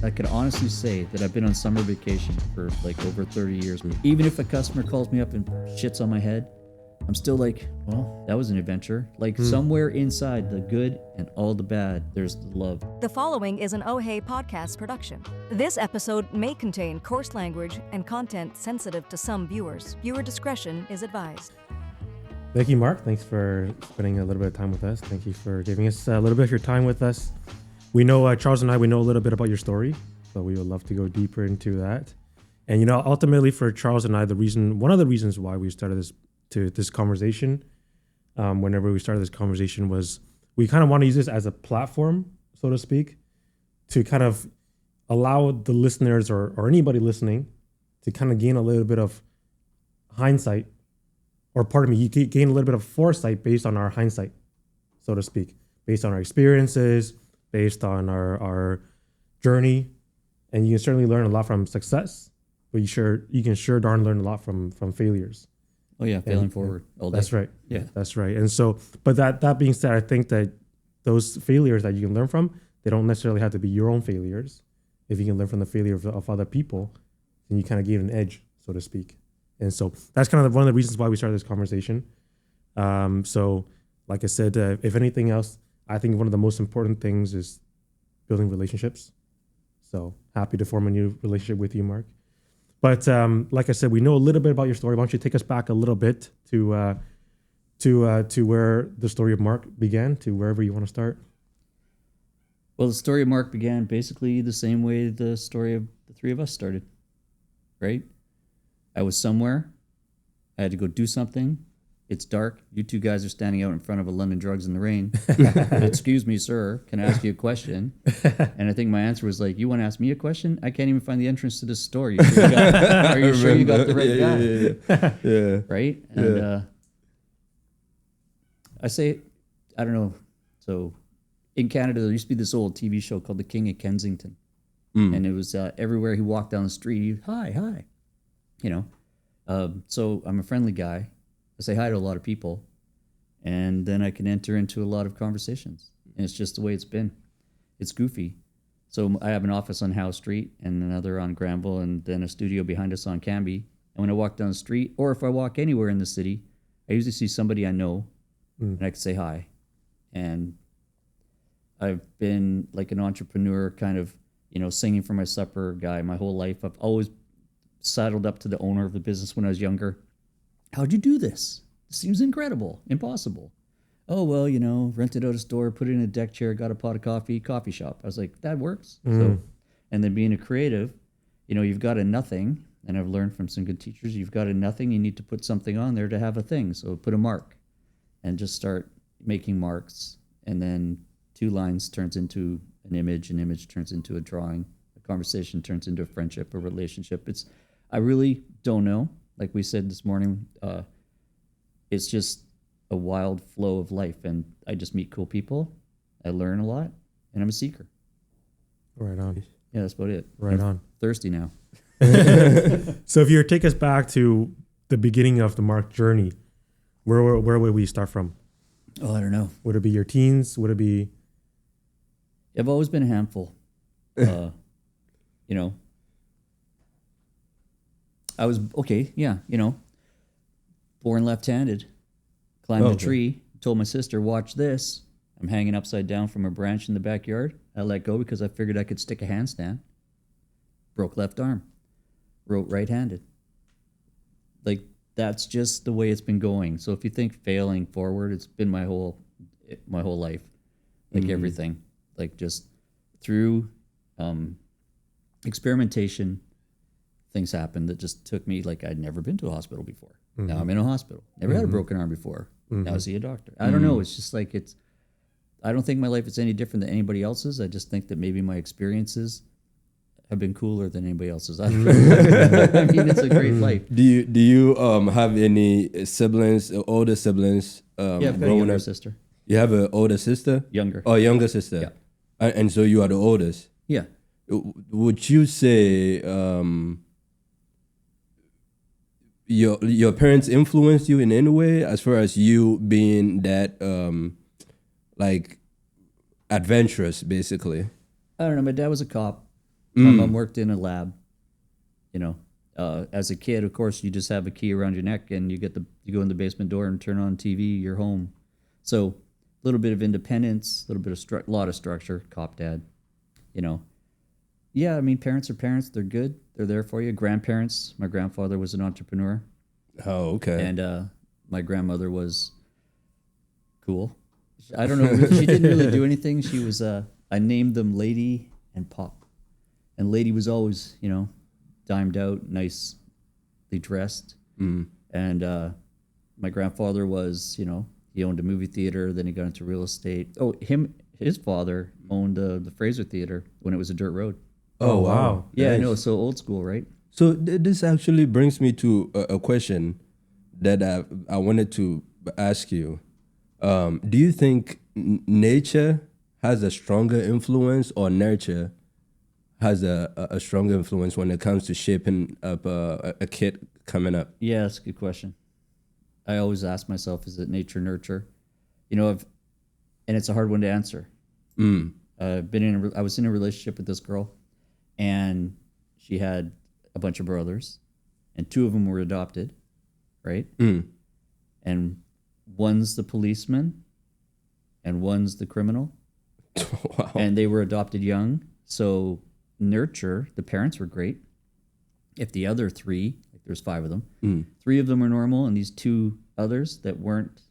I could honestly say that I've been on summer vacation for like over 30 years. Even if a customer calls me up and shits on my head, I'm still like, well, that was an adventure. Like somewhere inside the good and all the bad, there's the love. The following is an Oh Hey podcast production. This episode may contain coarse language and content sensitive to some viewers. Viewer discretion is advised. Thank you, Mark. Thanks for spending a little bit of time with us. Thank you for giving us a little bit of your time with us. We know, Charles and I, we know a little bit about your story, so we would love to go deeper into that. And, you know, ultimately for Charles and I, one of the reasons why we started this conversation, whenever we started this conversation, was we kind of want to use this as a platform, so to speak, to kind of allow the listeners or anybody listening to kind of gain a little bit of hindsight, or pardon me, you gain a little bit of foresight based on our hindsight, so to speak, based on our experiences, based on our journey. And you can certainly learn a lot from success, but you can sure darn learn a lot from failures. Oh yeah, failing forward all day. That's right. Yeah, that's right. And so, but that being said, I think that those failures that you can learn from, they don't necessarily have to be your own failures. If you can learn from the failure of other people, then you kind of gain an edge, so to speak. And so that's kind of one of the reasons why we started this conversation. So like I said, if anything else, I think one of the most important things is building relationships. So happy to form a new relationship with you, Mark. But like I said, we know a little bit about your story. Why don't you take us back a little bit to where the story of Mark began, to wherever you want to start? Well, the story of Mark began basically the same way the story of the three of us started, right? I was somewhere. I had to go do something. It's dark. You two guys are standing out in front of a London Drugs in the rain. Excuse me, sir. Can I ask you a question? And I think my answer was like, you want to ask me a question? I can't even find the entrance to this store. Are you sure you got the right guy? Yeah. Right? And I say, I don't know. So in Canada, there used to be this old TV show called The King of Kensington. And it was everywhere he walked down the street, hi. You know, so I'm a friendly guy. I say hi to a lot of people, and then I can enter into a lot of conversations. And it's just the way it's been. It's goofy. So I have an office on Howe Street and another on Granville, and then a studio behind us on Canby. And when I walk down the street, or if I walk anywhere in the city, I usually see somebody I know, and I can say hi. And I've been like an entrepreneur, kind of, you know, singing for my supper guy my whole life. I've always saddled up to the owner of the business when I was younger. How'd you do this? It seems incredible, impossible. Oh, well, you know, rented out a store, put it in a deck chair, got a pot of coffee shop. I was like, that works. So, and then being a creative, you know, you've got a nothing, and I've learned from some good teachers, you've got a nothing, you need to put something on there to have a thing. So put a mark and just start making marks. And then 2 lines turns into an image turns into a drawing, a conversation turns into a friendship, a relationship. I really don't know. Like we said this morning, it's just a wild flow of life, and I just meet cool people. I learn a lot, and I'm a seeker. Right on. Yeah, that's about it. Right on. Thirsty now. So if you take us back to the beginning of the Mark journey, where would we start from? Oh, I don't know. Would it be your teens? Would it be? I've always been a handful. You know. I was, okay, yeah, you know, born left-handed, climbed a tree, told my sister, watch this. I'm hanging upside down from a branch in the backyard. I let go because I figured I could stick a handstand. Broke left arm. Wrote right-handed. Like, that's just the way it's been going. So if you think failing forward, it's been my whole life. Like everything. Like just through experimentation, things happened that just took me, like I'd never been to a hospital before. Now I'm in a hospital. Never had a broken arm before. Now I see a doctor. I don't know. It's just like I don't think my life is any different than anybody else's. I just think that maybe my experiences have been cooler than anybody else's. I mean, it's a great life. Do you have any siblings, older siblings? Yeah, I've got a younger sister. You have an older sister? Younger. Oh, younger sister. Yeah. And so you are the oldest? Yeah. Would you say your parents influenced you in any way, as far as you being that like adventurous, basically? I don't know. My dad was a cop. My mom worked in a lab. You know, as a kid, of course, you just have a key around your neck, and you go in the basement door and turn on TV. You're home. So a little bit of independence, a little bit of lot of structure. Cop dad. You know, yeah. I mean, parents are parents. They're good. They're there for you. Grandparents. My grandfather was an entrepreneur. Oh, okay. And my grandmother was cool. I don't know. She didn't really do anything. She was. I named them Lady and Pop, and Lady was always, you know, dimed out, nicely dressed. And my grandfather was, you know, he owned a movie theater. Then he got into real estate. Oh, his father owned the Fraser Theater when it was a dirt road. Oh, wow. Yeah, Nice. I know. So old school, right? So this actually brings me to a question that I wanted to ask you. Do you think nature has a stronger influence, or nurture has a stronger influence when it comes to shaping up a kid coming up? Yeah, that's a good question. I always ask myself, is it nature, nurture? You know, and it's a hard one to answer. I was in a relationship with this girl, and she had a bunch of brothers, and 2 of them were adopted, right? And one's the policeman, and one's the criminal. Wow. And they were adopted young. So nurture, the parents were great. If the other 3, like there's 5 of them, 3 of them were normal, and these 2 others that weren't,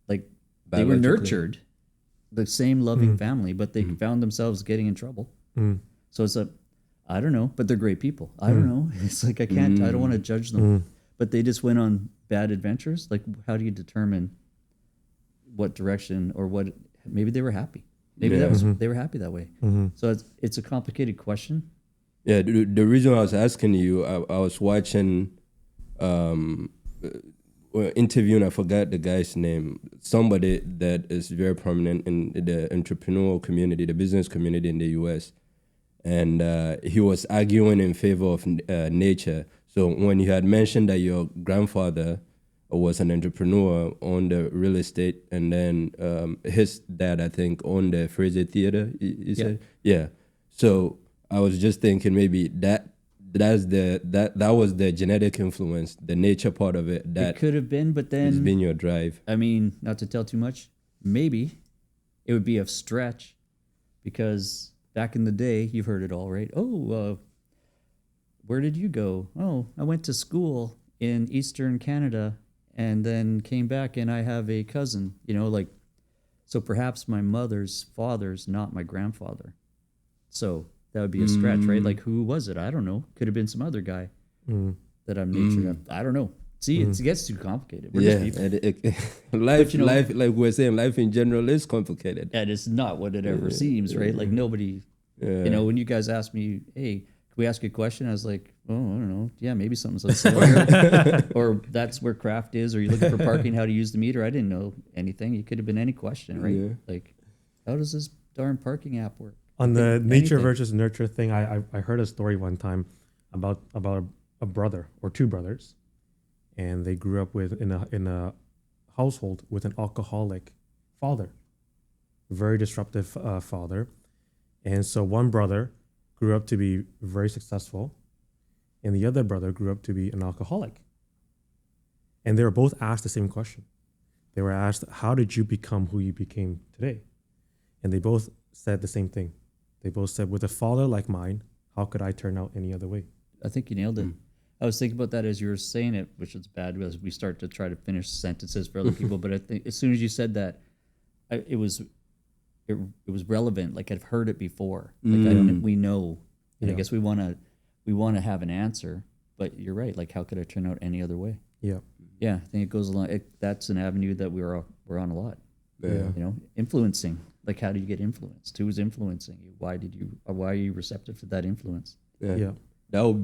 like, they were nurtured, the same loving family, but they found themselves getting in trouble. So it's I don't know, but they're great people. I don't know. It's like I don't want to judge them, but they just went on bad adventures. Like, how do you determine what direction or what? Maybe they were happy. Maybe they were happy that way. So it's a complicated question. Yeah, the reason I was asking you, I was watching, interviewing, I forgot the guy's name, somebody that is very prominent in the entrepreneurial community, the business community in the US. And he was arguing in favor of nature. So when you had mentioned that your grandfather was an entrepreneur, owned the real estate, and then his dad, I think, owned the Fraser Theater, you said? Yeah. So I was just thinking maybe that was the genetic influence, the nature part of it. That it could have been, but then it's been your drive. I mean, not to tell too much, maybe it would be a stretch, because back in the day, you've heard it all, right? Oh, where did you go? Oh, I went to school in Eastern Canada and then came back, and I have a cousin, you know, like, so perhaps my mother's father's not my grandfather. So that would be a stretch, right? Like, who was it? I don't know. Could have been some other guy that I'm natured. I don't know. See, it gets too complicated. We're just people. Life, like we're saying, life in general is complicated. And it's not what it ever seems, right? Like, nobody, you know, when you guys asked me, hey, can we ask you a question? I was like, oh, I don't know. Yeah, maybe something's on sale. Or that's where craft is. Or you're looking for parking, how to use the meter. I didn't know anything. It could have been any question, right? Yeah. Like, how does this darn parking app work? On the nature versus nurture thing, I heard a story one time about a brother or 2 brothers, and they grew up in a household with an alcoholic father, very disruptive father. And so one brother grew up to be very successful, and the other brother grew up to be an alcoholic. And they were both asked the same question. They were asked, how did you become who you became today? And they both said the same thing. They both said, with a father like mine, how could I turn out any other way? I think you nailed it. I was thinking about that as you were saying it, which is bad as we start to try to finish sentences for other people. But I think as soon as you said that, it was relevant. Like, I've heard it before. Like, we know. And I guess we want to have an answer. But you're right. Like, how could I turn out any other way? Yeah. Yeah, I think it goes along. That's an avenue that we're on a lot. Yeah. You know, influencing. Like, how do you get influenced? Who's influencing you? Why are you receptive to that influence? Yeah. That would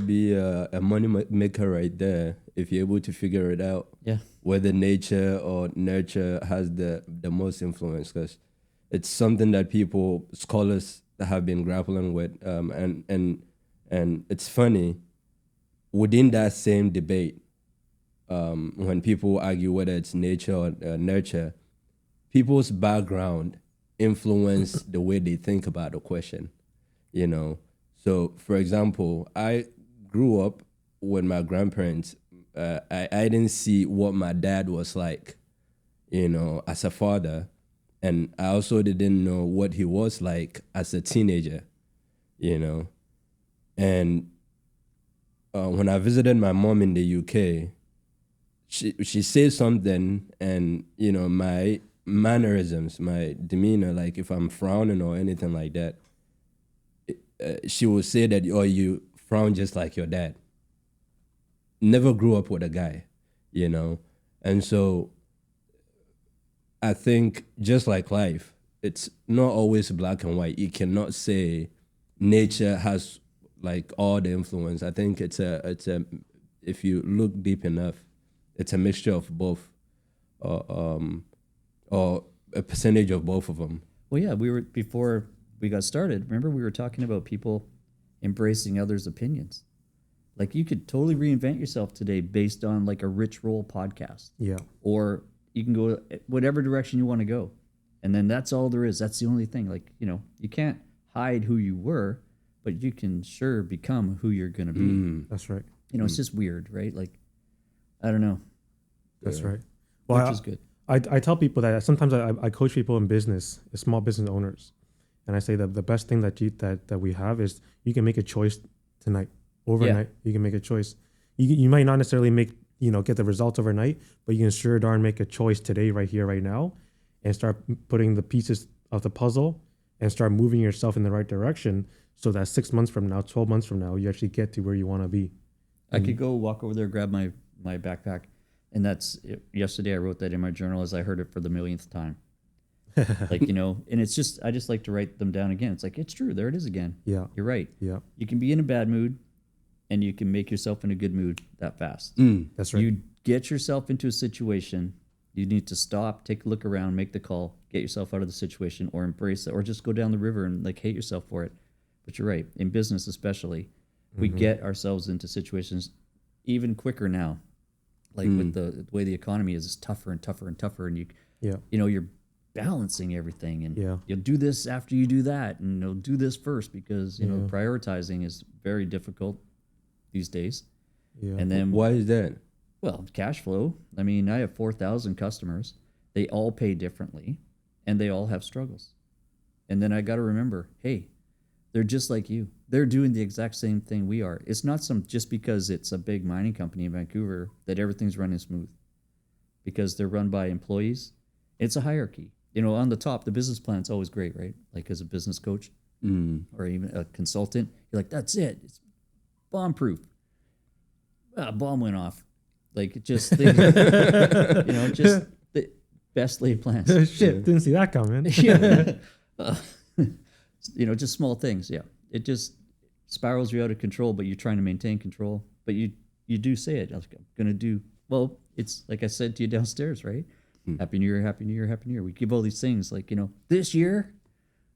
be a money maker right there, if you're able to figure it out. Yeah. Whether nature or nurture has the most influence, because it's something that scholars have been grappling with, and it's funny, within that same debate, when people argue whether it's nature or nurture, people's background influence the way they think about the question. You know, So, for example, I grew up with my grandparents. I didn't see what my dad was like, as a father. And I also didn't know what he was like as a teenager, And when I visited my mom in the UK, she said something, and, my mannerisms, my demeanor, like if I'm frowning or anything like that, she will say that, oh, you frown just like your dad. Never grew up with a guy, And so I think just like life, it's not always black and white. You cannot say nature has like all the influence. I think it's a if you look deep enough, it's a mixture of both, or a percentage of both of them. Well, yeah, before we got started, remember we were talking about people embracing others' opinions. Like you could totally reinvent yourself today based on like a Rich Roll podcast. Yeah. Or you can go whatever direction you want to go. And then that's all there is. That's the only thing. Like, you can't hide who you were, but you can sure become who you're going to be. That's right. It's just weird, right? Like, I don't know. That's right. Well, Which is good. I tell people that sometimes I coach people in business, small business owners. And I say that the best thing that we have is you can make a choice tonight. Overnight, you can make a choice. You might not necessarily get the results overnight, but you can sure darn make a choice today, right here, right now, and start putting the pieces of the puzzle and start moving yourself in the right direction so that 6 months from now, 12 months from now, you actually get to where you want to be. I could go walk over there, grab my backpack, and yesterday I wrote that in my journal as I heard it for the millionth time. Like, and it's just, I just like to write them down again. It's like, it's true. There it is again. Yeah. You're right. Yeah. You can be in a bad mood and you can make yourself in a good mood that fast. That's right. You get yourself into a situation, you need to stop, take a look around, make the call, get yourself out of the situation or embrace it, or just go down the river and like hate yourself for it. But you're right. In business, especially, we get ourselves into situations even quicker now. Like with the way the economy is, it's tougher and tougher and tougher. And you're balancing everything, and you'll do this after you do that, and you'll do this first because prioritizing is very difficult these days. Yeah. And then why is that? Well, cash flow. I mean, I have 4,000 customers. They all pay differently, and they all have struggles. And then I got to remember, hey, they're just like you. They're doing the exact same thing we are. It's not just because it's a big mining company in Vancouver that everything's running smooth, because they're run by employees. It's a hierarchy. On the top, the business plan's always great, right? Like as a business coach or even a consultant, you're like, that's it. It's bomb-proof. Bomb went off. Like it just, just the best laid plans. Shit, didn't see that coming. Just small things. Yeah, it just spirals you out of control, but you're trying to maintain control. But you do say it. I'm gonna do well. It's like I said to you downstairs, right? Happy New Year, Happy New Year, Happy New Year. We give all these things like this year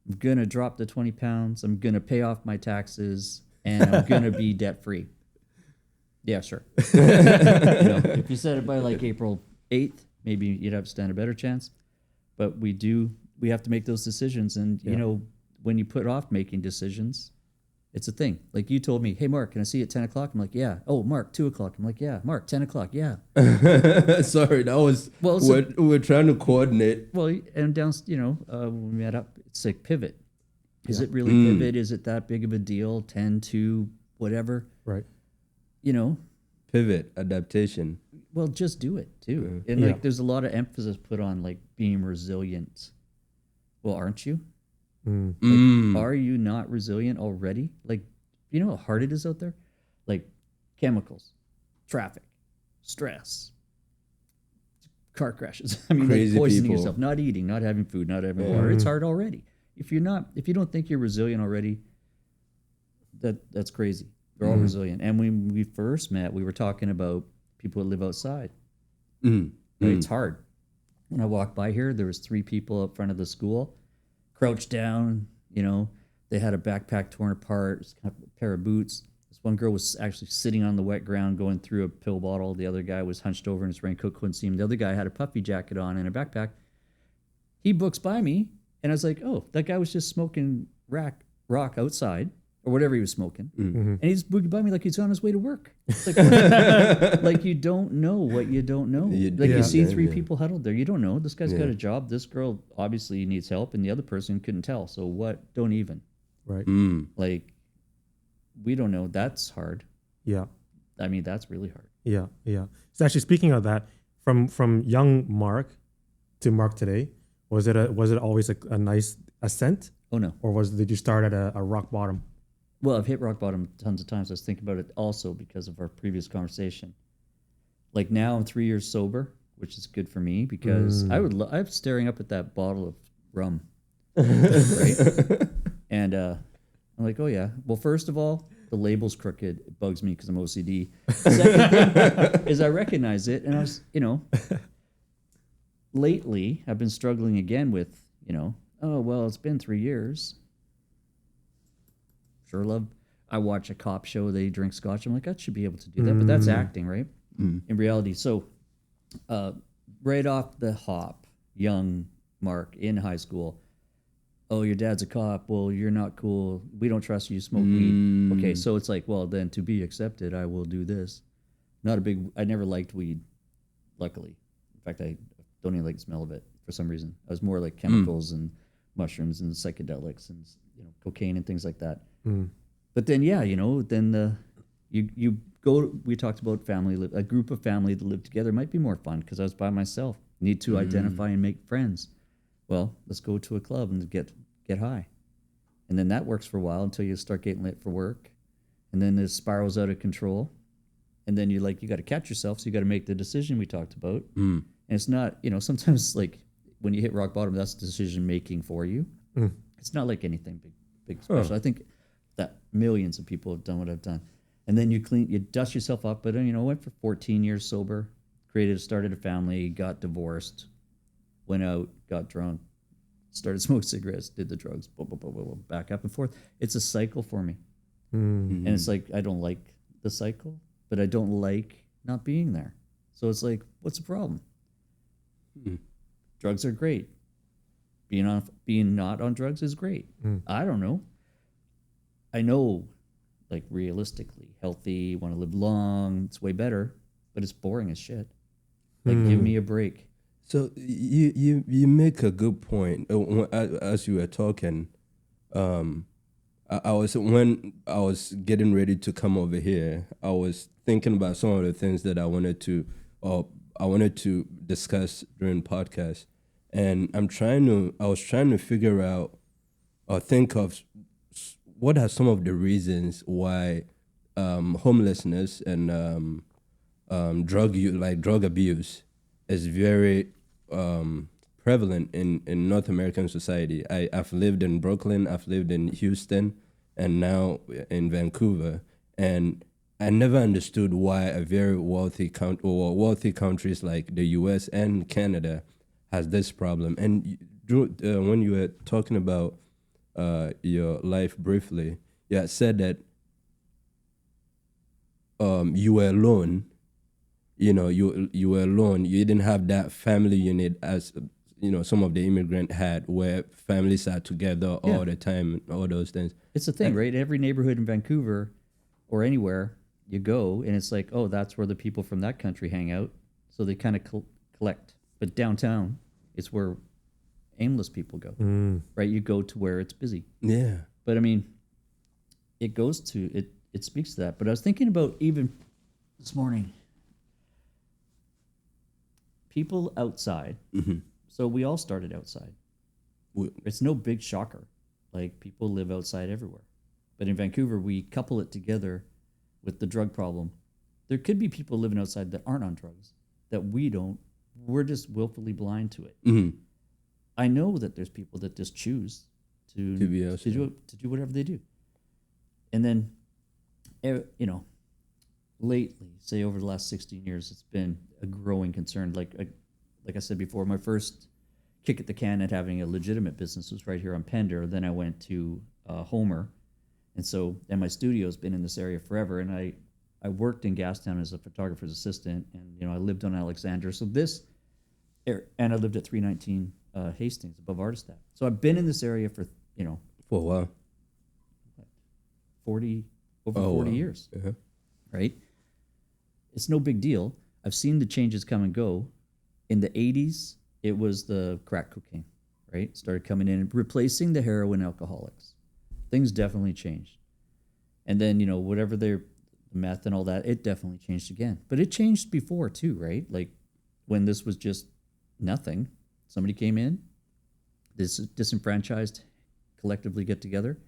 I'm gonna drop the 20 pounds. I'm gonna pay off my taxes, and I'm gonna be debt free. Yeah, sure. If you said it by like April 8th, maybe you'd have to stand a better chance. But we have to make those decisions. And, when you put off making decisions, it's a thing. Like you told me, hey, Mark, can I see you at 10 o'clock? I'm like, yeah. Oh, Mark, 2 o'clock. I'm like, yeah. Mark, 10 o'clock. Yeah. Sorry, that was, we're trying to coordinate. Well, and down, when we met up, it's like pivot. Is it really pivot? Is it that big of a deal? 10 to whatever. Right. Pivot, adaptation. Well, just do it too. And there's a lot of emphasis put on like being resilient. Well, aren't you? Like, are you not resilient already? Like, you know how hard it is out there? Like chemicals, traffic, stress, car crashes. I mean, like poisoning people. yourself, not eating, not having food, not having water. It's hard already. If you don't think you're resilient already, that's crazy. They're all resilient. And when we first met, we were talking about people that live outside. Right? It's hard. When I walked by here, there was 3 people up front of the school, crouched down. They had a backpack torn apart, a pair of boots. This one girl was actually sitting on the wet ground going through a pill bottle. The other guy was hunched over in his raincoat, couldn't see him. The other guy had a puffy jacket on and a backpack. He books by me, and I was like, oh, that guy was just smoking rock outside. or whatever he was smoking. And he's boogie by me like he's on his way to work. It's like, like you don't know what you don't know. You see three people huddled there. You don't know. This guy's got a job. This girl obviously needs help, and the other person couldn't tell. So what? Don't even. Right. Like, we don't know. That's hard. Yeah. I mean, that's really hard. Yeah. Yeah. So actually, speaking of that, from young Mark to Mark today, was it always a nice ascent? Oh no. Or did you start at a rock bottom? Well, I've hit rock bottom tons of times. I was thinking about it also because of our previous conversation. Like now I'm 3 years sober, which is good for me because I'm staring up at that bottle of rum, right? And I'm like, oh yeah. Well, first of all, the label's crooked. It bugs me because I'm OCD. Second thing is I recognize it, and I was, lately I've been struggling again with, oh well, it's been 3 years. Sure love. I watch a cop show. They drink scotch. I'm like, I should be able to do that, but that's acting, right? In reality. So, right off the hop, young Mark in high school. Oh, your dad's a cop. Well, you're not cool. We don't trust you. Smoke weed. Okay, so it's like, well, then to be accepted, I will do this. I never liked weed, luckily. In fact, I don't even like the smell of it for some reason. I was more like chemicals and mushrooms and psychedelics and cocaine and things like that. But then, then you go. We talked about family. A group of family that live together might be more fun because I was by myself. Need to identify and make friends. Well, let's go to a club and get high, and then that works for a while until you start getting lit for work, and then it spirals out of control, and then you got to catch yourself, so you got to make the decision we talked about. And it's not, sometimes like when you hit rock bottom, that's decision making for you. It's not like anything big special. I think that millions of people have done what I've done. And then you dust yourself up. But, went for 14 years sober, started a family, got divorced, went out, got drunk, started smoking cigarettes, did the drugs, blah, blah, blah, blah, blah, back up and forth. It's a cycle for me. And it's like, I don't like the cycle, but I don't like not being there. So it's like, what's the problem? Drugs are great. Being not on drugs is great. I don't know. I know, like realistically, healthy, want to live long, it's way better, but it's boring as shit. Like, give me a break. So you make a good point. As you were talking, when I was getting ready to come over here, I was thinking about some of the things that I wanted to discuss during podcast. And I was trying to figure out or think of what are some of the reasons why homelessness and drug abuse is very prevalent in North American society. I've lived in Brooklyn, I've lived in Houston, and now in Vancouver, and I never understood why a very wealthy countries like the U.S. and Canada has this problem. And when you were talking about your life briefly, you had said that you were alone. You were alone. You didn't have that family unit as some of the immigrant had, where families are together all the time and all those things. It's the thing, right? Every neighborhood in Vancouver or anywhere you go, and it's like, oh, that's where the people from that country hang out. So they kind of collect. But downtown, it's where aimless people go, right? You go to where it's busy. Yeah. But I mean, it goes to, it speaks to that. But I was thinking about even this morning, people outside. So we all started outside. It's no big shocker. Like, people live outside everywhere. But in Vancouver, we couple it together with the drug problem. There could be people living outside that aren't on drugs, that we don't. We're just willfully blind to it. I know that there's people that just choose to do whatever they do. And then, lately, say over the last 16 years, it's been a growing concern. Like I said before, my first kick at the can at having a legitimate business was right here on Pender. Then I went to Homer. And my studio's been in this area forever. And I worked in Gastown as a photographer's assistant, and I lived on Alexander. So and I lived at 319 Hastings above Artist Ave. So I've been in this area for a while. 40 years, right? It's no big deal. I've seen the changes come and go. In the 80s, it was the crack cocaine, right? Started coming in and replacing the heroin alcoholics. Things definitely changed. And then, whatever the meth and all that, it definitely changed again. But it changed before too, right? Like when this was just nothing, somebody came in, this disenfranchised collectively get together,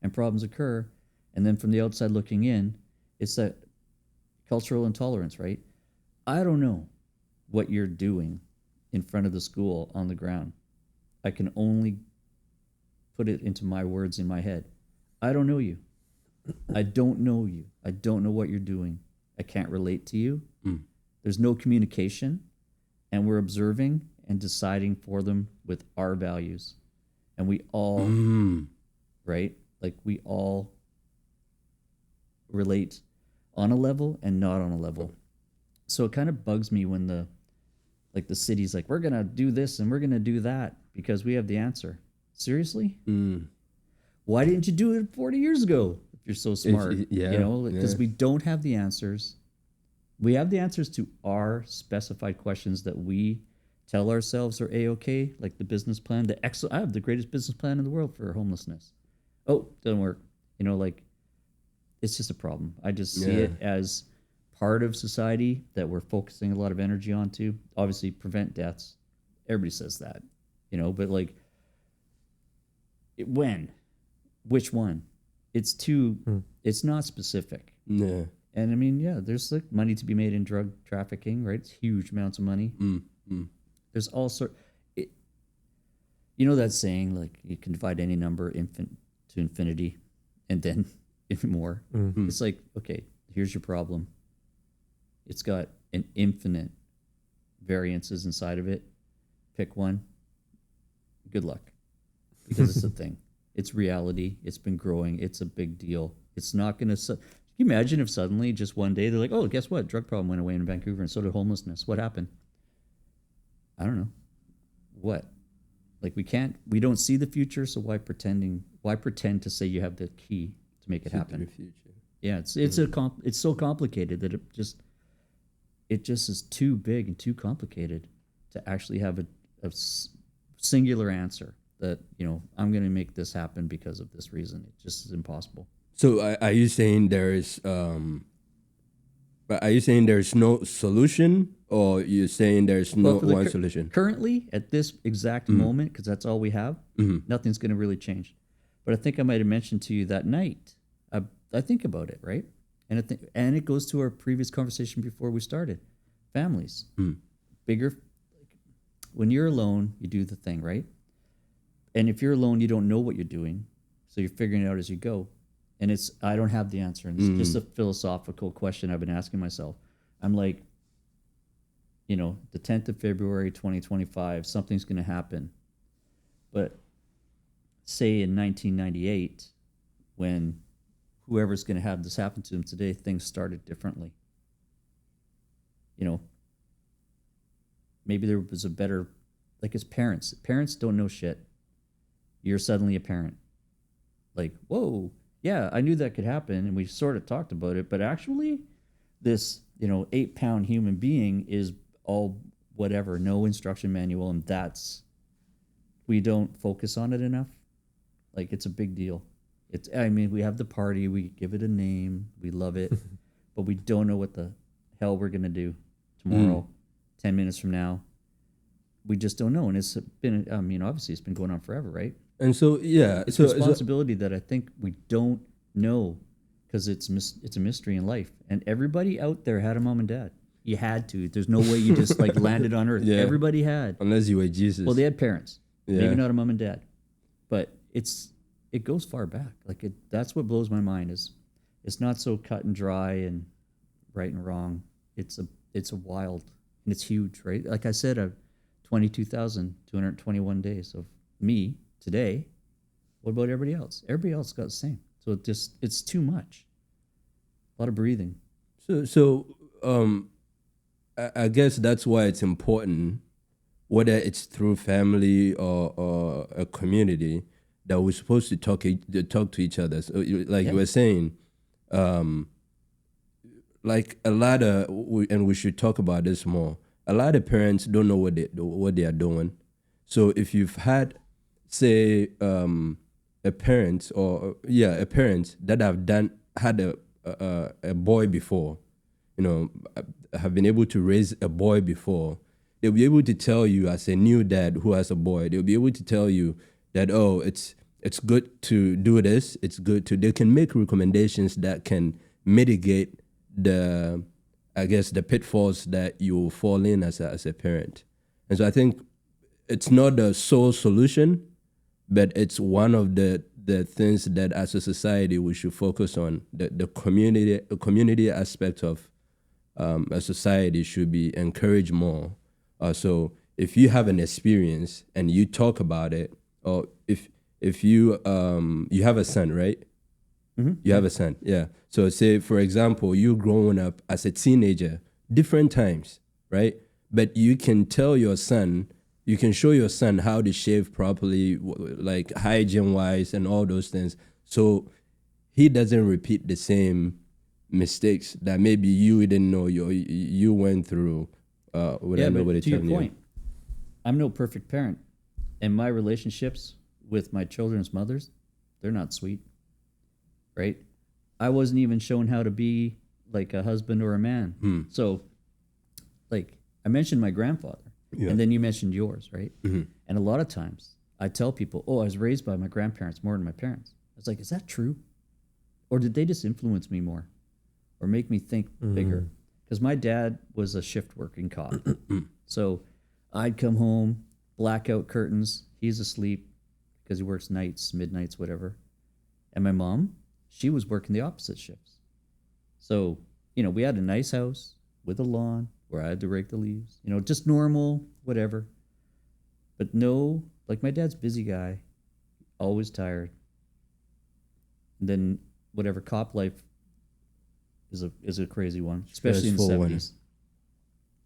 and problems occur. And then from the outside looking in, it's that cultural intolerance, right? I don't know what you're doing in front of the school on the ground. I can only put it into my words in my head. I don't know you. I don't know you. I don't know what you're doing. I can't relate to you. There's no communication, and we're observing and deciding for them with our values. And we all, right? Like we all relate on a level and not on a level. So it kind of bugs me when the city's like, we're going to do this and we're going to do that because we have the answer. Seriously? Why didn't you do it 40 years ago if you're so smart? Because we don't have the answers. We have the answers to our specified questions that we tell ourselves are A-okay, like the business plan. I have the greatest business plan in the world for homelessness. Oh, doesn't work. It's just a problem. I just see it as part of society that we're focusing a lot of energy onto. Obviously, prevent deaths. Everybody says that, but like, when? Which one? It's it's not specific. Yeah. And I mean, there's like money to be made in drug trafficking, right? It's huge amounts of money. There's all sorts. That saying, like you can divide any number to infinity, and then even more. It's like, okay, here's your problem. It's got an infinite variances inside of it. Pick one. Good luck, because it's a thing. It's reality. It's been growing. It's a big deal. It's not going to. Can you imagine if suddenly, just one day, they're like, oh, guess what? Drug problem went away in Vancouver, and so did homelessness. What happened? I don't know. What? Like we don't see the future, so why pretend to say you have the key to make it happen? Yeah, it's so complicated that it just is too big and too complicated to actually have a singular answer that, I'm going to make this happen because of this reason. It just is impossible. So are you saying there's no solution, or you're saying there's no one solution? Currently, at this exact moment, because that's all we have, nothing's going to really change. But I think I might have mentioned to you that night, I think about it, right? And it goes to our previous conversation before we started. Families. Bigger. When you're alone, you do the thing, right? And if you're alone, you don't know what you're doing. So you're figuring it out as you go. And I don't have the answer. And it's just a philosophical question I've been asking myself. I'm like, the 10th of February, 2025, something's going to happen. But say in 1998, when whoever's going to have this happen to them today, things started differently. Maybe there was a better, like as parents don't know shit. You're suddenly a parent. Like, whoa, yeah, I knew that could happen, and we sort of talked about it, but actually this, 8-pound human being is all whatever, no instruction manual, and we don't focus on it enough. Like, it's a big deal. We have the party, we give it a name, we love it, but we don't know what the hell we're going to do tomorrow, 10 minutes from now. We just don't know. And it's been, obviously it's been going on forever, right? And so, it's a responsibility that I think we don't know, because it's a mystery in life. And everybody out there had a mom and dad. You had to. There's no way you just like landed on earth. Yeah. Everybody had. Unless you were Jesus. Well, they had parents. Yeah. Maybe not a mom and dad. But it goes far back. Like that's what blows my mind is it's not so cut and dry and right and wrong. It's a wild, and it's huge, right? Like I said, 22,221 days of me today. What about everybody else? Everybody else got the same. So it's too much. A lot of breathing. So I guess that's why it's important, whether it's through family or a community, that we're supposed to talk to each other. So, like you were saying, like a lot of, and we should talk about this more. A lot of parents don't know what they are doing. So if you've had, say, a parent that had a boy before, have been able to raise a boy before, they'll be able to tell you, as a new dad who has a boy, they'll be able to tell you that, oh, it's good to do this. It's good to. They can make recommendations that can mitigate the pitfalls that you fall in as a parent. And so I think it's not the sole solution, but it's one of the things that as a society we should focus on. The community aspect of a society should be encouraged more. So if you have an experience and you talk about it, or if you have a son, right? Mm-hmm. You have a son, yeah. So say, for example, you growing up as a teenager, different times, right? But you can tell your son, you can show your son how to shave properly, like hygiene-wise and all those things, so he doesn't repeat the same mistakes that maybe you didn't know you went through without nobody telling you. To your point, I'm no perfect parent, and my relationships with my children's mothers, they're not sweet, right? I wasn't even shown how to be like a husband or a man. So, like, I mentioned my grandfather, and then you mentioned yours, right? Mm-hmm. And a lot of times I tell people, oh, I was raised by my grandparents more than my parents. I was like, is that true? Or did they just influence me more or make me think bigger? Because my dad was a shift working cop. So I'd come home, blackout curtains, he's asleep because he works nights, midnights, whatever. And my mom, she was working the opposite shifts. So, we had a nice house with a lawn where I had to rake the leaves, just normal, whatever. But no, like my dad's a busy guy, always tired. And then whatever, cop life is a crazy one, especially in the 70s.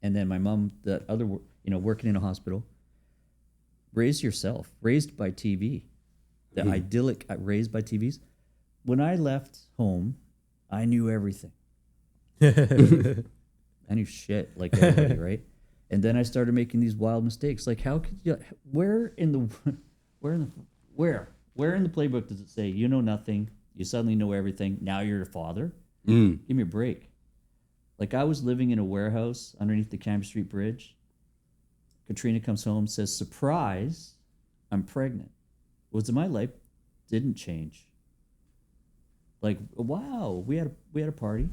And then my mom, the other, working in a hospital, raised by TV, the idyllic raised by TVs. When I left home, I knew everything. I knew shit like everybody, right? And then I started making these wild mistakes. Like, how could you? Where in the playbook does it say you know nothing? You suddenly know everything. Now you're a father. Give me a break. Like, I was living in a warehouse underneath the Cambridge Street Bridge. Katrina comes home, says, "Surprise, I'm pregnant." What's in my life didn't change. Like, wow, we had a party,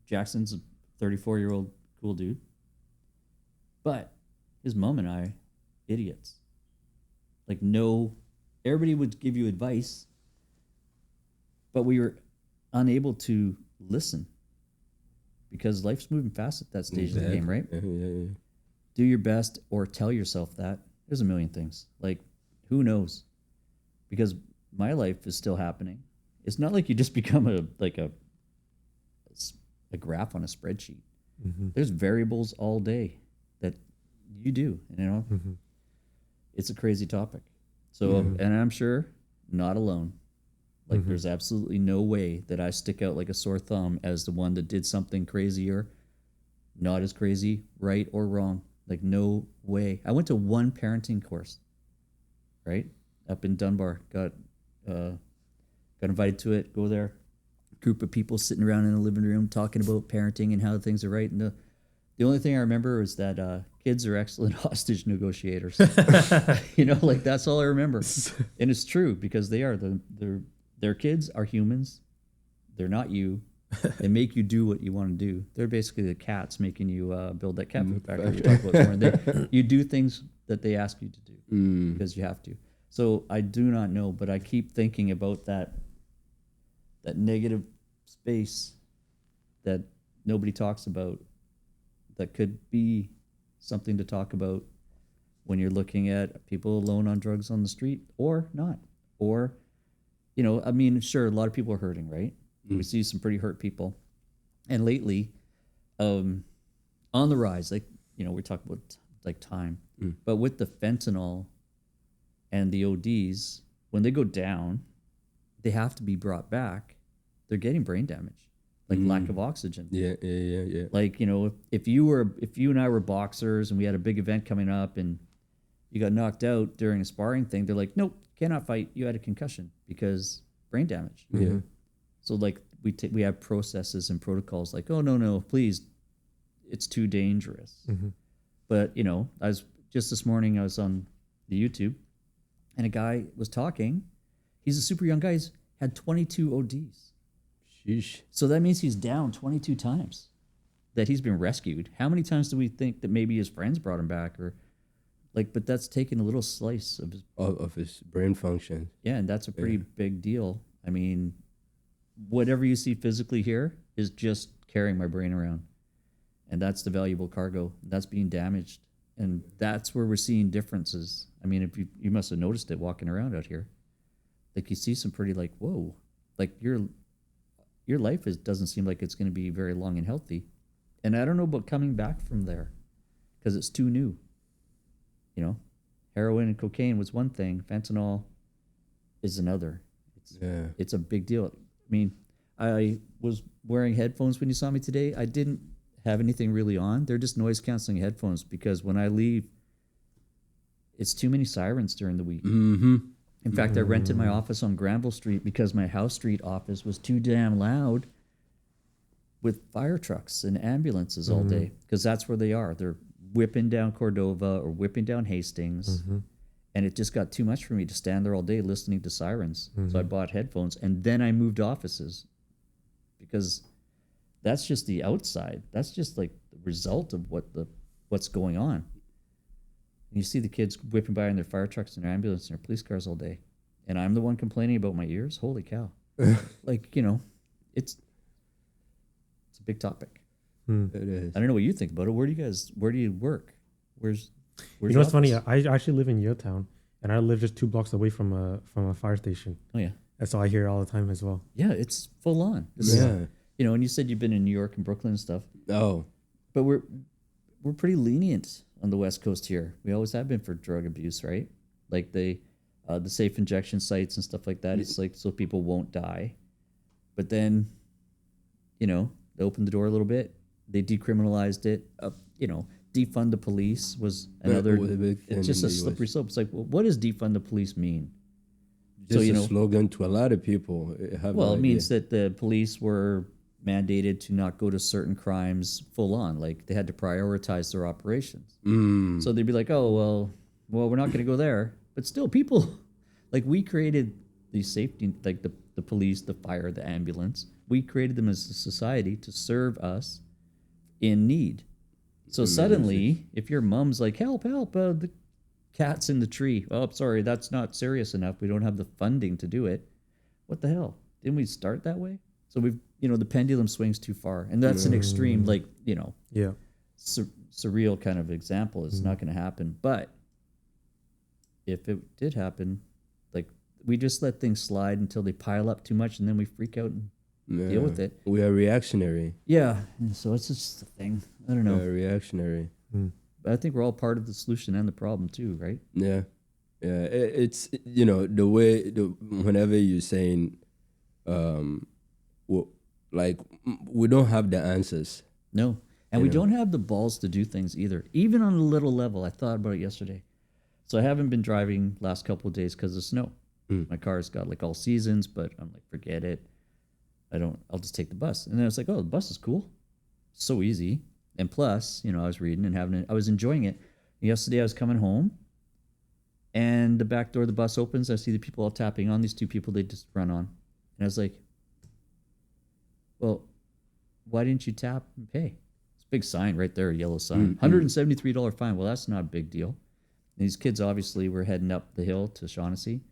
Jackson's a 34-year-old cool dude. But his mom and I, idiots. Like, no, everybody would give you advice, but we were unable to listen because life's moving fast at that stage of the game, right? Yeah. Do your best or tell yourself that. There's a million things. Like, who knows? Because my life is still happening. It's not like you just become a graph on a spreadsheet. There's variables all day that you do, It's a crazy topic. So, and I'm sure not alone. Like, there's absolutely no way that I stick out like a sore thumb as the one that did something crazier, not as crazy, right or wrong. Like, no way. I went to one parenting course, right? Up in Dunbar. Got invited to it, go there. Group of people sitting around in the living room talking about parenting and how things are right. And the only thing I remember is that kids are excellent hostage negotiators. Like, that's all I remember. And it's true, because they are. Their kids are humans. They're not you. They make you do what you want to do. They're basically the cats making you build that cat food factory you talked about. You do things that they ask you to do because you have to. So I do not know, but I keep thinking about that negative space that nobody talks about, that could be something to talk about when you're looking at people alone on drugs on the street or not. Or, sure, a lot of people are hurting, right? We see some pretty hurt people. And lately, on the rise, like, we talk about like time. But with the fentanyl and the ODs, when they go down, they have to be brought back. They're getting brain damage, like lack of oxygen. Yeah. Like, you know, if you and I were boxers and we had a big event coming up and you got knocked out during a sparring thing, they're like, nope, cannot fight. You had a concussion because brain damage. Yeah. So like we have processes and protocols like, oh no, please, it's too dangerous. But you know, I was just this morning, I was on the YouTube and a guy was talking. He's a super young guy. He's had 22 ODs. Sheesh. So that means he's down 22 times that he's been rescued. How many times do we think that maybe his friends brought him back or like, but that's taking a little slice Of his brain function. Yeah, and that's a pretty big deal. I mean, whatever you see physically here is just carrying my brain around. And that's the valuable cargo. That's being damaged. And that's where we're seeing differences. I mean, if you must have noticed it walking around out here. Like you see some pretty like, whoa, like your life doesn't seem like it's going to be very long and healthy. And I don't know about coming back from there because it's too new. You know, heroin and cocaine was one thing. Fentanyl is another. It's a big deal. I mean, I was wearing headphones when you saw me today. I didn't have anything really on. They're just noise canceling headphones because when I leave, it's too many sirens during the week. In fact, I rented my office on Granville Street because my House Street office was too damn loud with fire trucks and ambulances all day because that's where they are. They're whipping down Cordova or whipping down Hastings. And it just got too much for me to stand there all day listening to sirens. So I bought headphones and then I moved offices because that's just the outside. That's just like the result of what's going on. And you see the kids whipping by in their fire trucks and their ambulance and their police cars all day. And I'm the one complaining about my ears. Holy cow. Like, you know, it's a big topic. It is. I don't know what you think about it. Where do you work? Where's you know what's funny? I actually live in Yotown, and I live just 2 blocks away from a fire station. Oh yeah. And so I hear it all the time as well. Yeah, it's full on. Yeah. You know, and you said you've been in New York and Brooklyn and stuff. Oh. But we're pretty lenient on the West Coast here. We always have been for drug abuse, right? Like the safe injection sites and stuff like that. It's like so people won't die. But then, you know, they opened the door a little bit. They decriminalized it. You know, defund the police was another. It's just a slippery slope. It's like, well, what does defund the police mean? Just a slogan to a lot of people. It means that the police were mandated to not go to certain crimes full on. Like they had to prioritize their operations. So they'd be like, oh, well, we're not going to go there. But still, people, like we created the safety, like the police, the fire, the ambulance. We created them as a society to serve us in need. So suddenly, if your mom's like, help, the cat's in the tree. Oh, I'm sorry, that's not serious enough. We don't have the funding to do it. What the hell? Didn't we start that way? So the pendulum swings too far. And that's an extreme, like, surreal kind of example. It's not going to happen. But if it did happen, like, we just let things slide until they pile up too much and then we freak out and deal with it. We are reactionary. Yeah. And so it's just a thing. I don't know. We are reactionary. But I think we're all part of the solution and the problem too, right? Yeah. Yeah. It's, the way, whenever you're saying, we don't have the answers. No. And we don't have the balls to do things either. Even on a little level. I thought about it yesterday. So I haven't been driving last couple of days because of snow. My car's got like all seasons, but I'm like, forget it. I'll just take the bus. And then I was like, oh, the bus is cool. So easy. And plus, I was reading and I was enjoying it. Yesterday I was coming home and the back door of the bus opens. I see the people all tapping on. These 2 people, they just run on. And I was like, well, why didn't you tap and pay? It's a big sign right there, a yellow sign. $173 fine. Well, that's not a big deal. And these kids obviously were heading up the hill to Shaughnessy.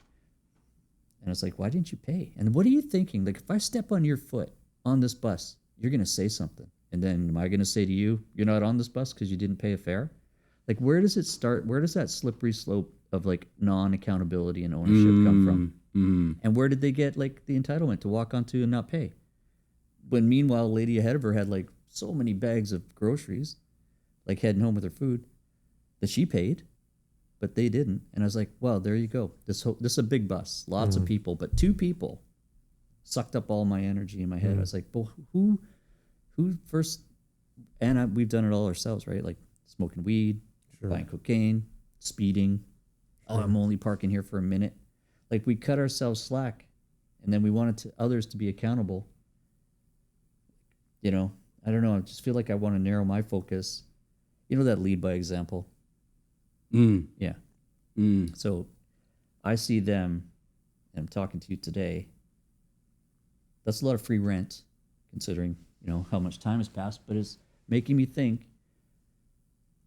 And I was like, why didn't you pay? And what are you thinking? Like, if I step on your foot on this bus, you're going to say something. And then am I going to say to you, you're not on this bus because you didn't pay a fare? Like, where does it start? Where does that slippery slope of, like, non-accountability and ownership come from? And where did they get, like, the entitlement to walk onto and not pay? When, meanwhile, a lady ahead of her had, like, so many bags of groceries, like, heading home with her food. that she paid, but they didn't. And I was like, well, there you go. This is a big bus, lots of people, but 2 people sucked up all my energy in my head. I was like, well, who first? And we've done it all ourselves, right? Like smoking weed, buying cocaine, speeding. Oh, I'm only parking here for a minute. Like we cut ourselves slack, and then we wanted others to be accountable. You know, I don't know. I just feel like I want to narrow my focus. You know that lead by example? Yeah. So I see them, and I'm talking to you today. That's a lot of free rent, considering, you know, how much time has passed, but it's making me think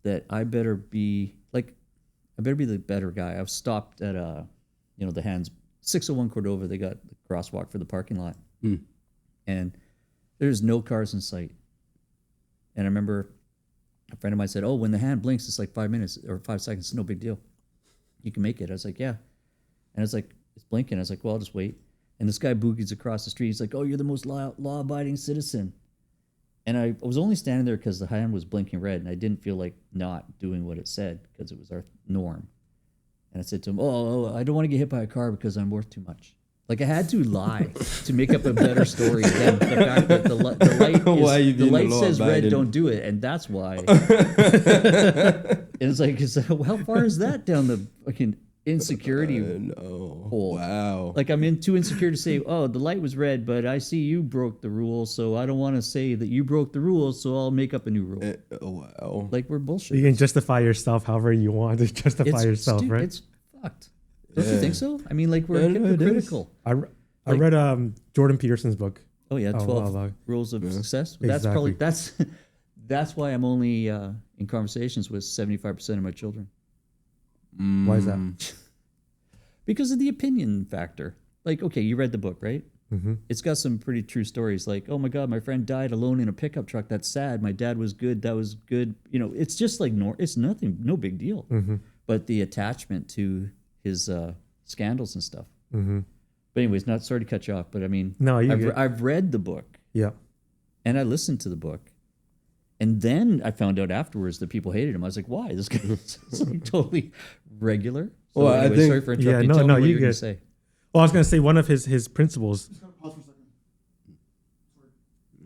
that I better be the better guy. I've stopped at you know, the Hands 601 Cordova. They got the crosswalk for the parking lot, and there's no cars in sight. And I remember a friend of mine said, "Oh, when the hand blinks, it's like 5 minutes or 5 seconds. It's no big deal. You can make it." I was like, "Yeah," and it's like it's blinking. I was like, "Well, I'll just wait." And this guy boogies across the street. He's like, "Oh, you're the most law-abiding citizen." And I was only standing there because the hand was blinking red, and I didn't feel like not doing what it said because it was our norm. And I said to him, "Oh, I don't want to get hit by a car because I'm worth too much." Like I had to lie to make up a better story than the fact that the light says red, don't do it, and that's why. And it's like, how far is that down the fucking insecurity hole? Wow. Like I'm too insecure to say, "Oh, the light was red, but I see you broke the rule, so I don't want to say that you broke the rules, so I'll make up a new rule." Wow. Like we're bullshit. You can justify yourself however you want to justify yourself, right? It's fucked. Don't you think so? I mean, like we're hypocritical. I read Jordan Peterson's book. Oh yeah, 12 rules of success. That's Exactly. probably that's why I'm only in conversations with 75% of my children. Why is that? Because of the opinion factor. Like, okay, you read the book, right? Mm-hmm. It's got some pretty true stories. Like, oh my God, my friend died alone in a pickup truck. That's sad. My dad was good. That was good. You know, it's just like it's nothing, no big deal. Mm-hmm. But the attachment to his scandals and stuff. Mm-hmm. But anyways, not sorry to cut you off, but I mean, No, I've read the book. Yeah. And I listened to the book. And then I found out afterwards that people hated him. I was like, why? This guy is like totally regular. So Well, I think- sorry for interrupting. Yeah, Tell me what you you're going good. to say. Well, I was gonna say one of his principles. Just gotta pause for a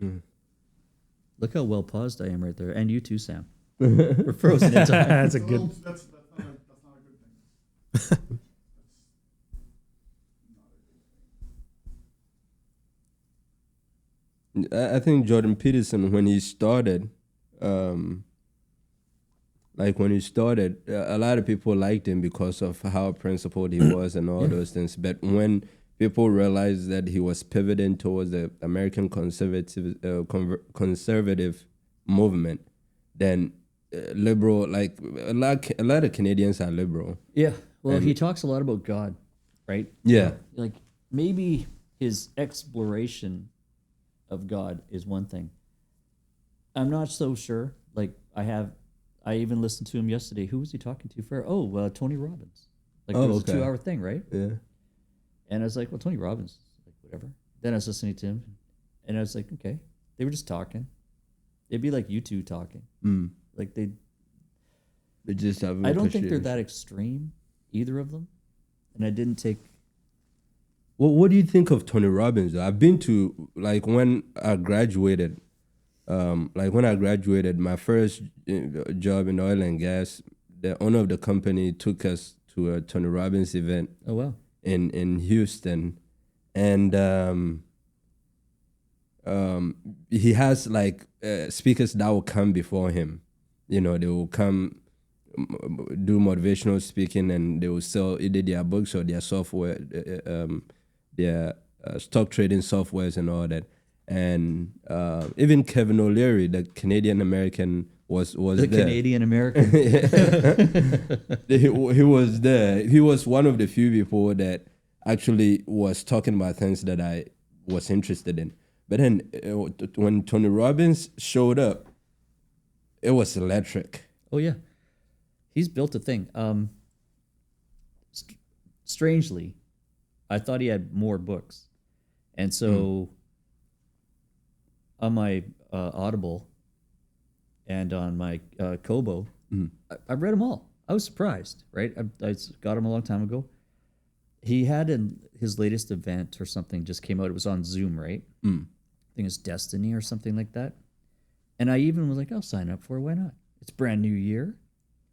second. Look how well paused I am right there. And you too, Sam. We're frozen in time. That's a That's good. that's not a good thing. I think Jordan Peterson, when he started, a lot of people liked him because of how principled he was and all those things. But when people realized that he was pivoting towards the American conservative movement, then liberal, like a lot of Canadians are liberal. Yeah. Well, And- he talks a lot about God, right? Yeah. Like maybe his exploration of God is one thing. I'm not so sure. Like I even listened to him yesterday. Who was he talking to for? Tony Robbins. Like it was a 2-hour thing, right? Yeah. And I was like, well, Tony Robbins, like whatever. Then I was listening to him, and I was like, okay, they were just talking. It'd be like you two talking. Like They just have. I don't think they're that extreme, either of them. And I didn't take. Well, what do you think of Tony Robbins? I've been to, like, when I graduated, my first job in oil and gas, the owner of the company took us to a Tony Robbins event. Oh wow. In Houston, and he has like speakers that will come before him. You know, they will come do motivational speaking, and they will sell either their books or their software, their stock trading softwares and all that. And even Kevin O'Leary, the Canadian American, was The there. Canadian American. He was there. He was one of the few people that actually was talking about things that I was interested in. But then when Tony Robbins showed up, it was electric. Oh yeah, he's built a thing. Strangely, I thought he had more books, and so on my Audible and on my Kobo, I've read them all. I was surprised, right? I got him a long time ago. He had his latest event or something just came out. It was on Zoom, right? I think it's Destiny or something like that. And I even was like, I'll sign up for it. Why not? It's brand new year,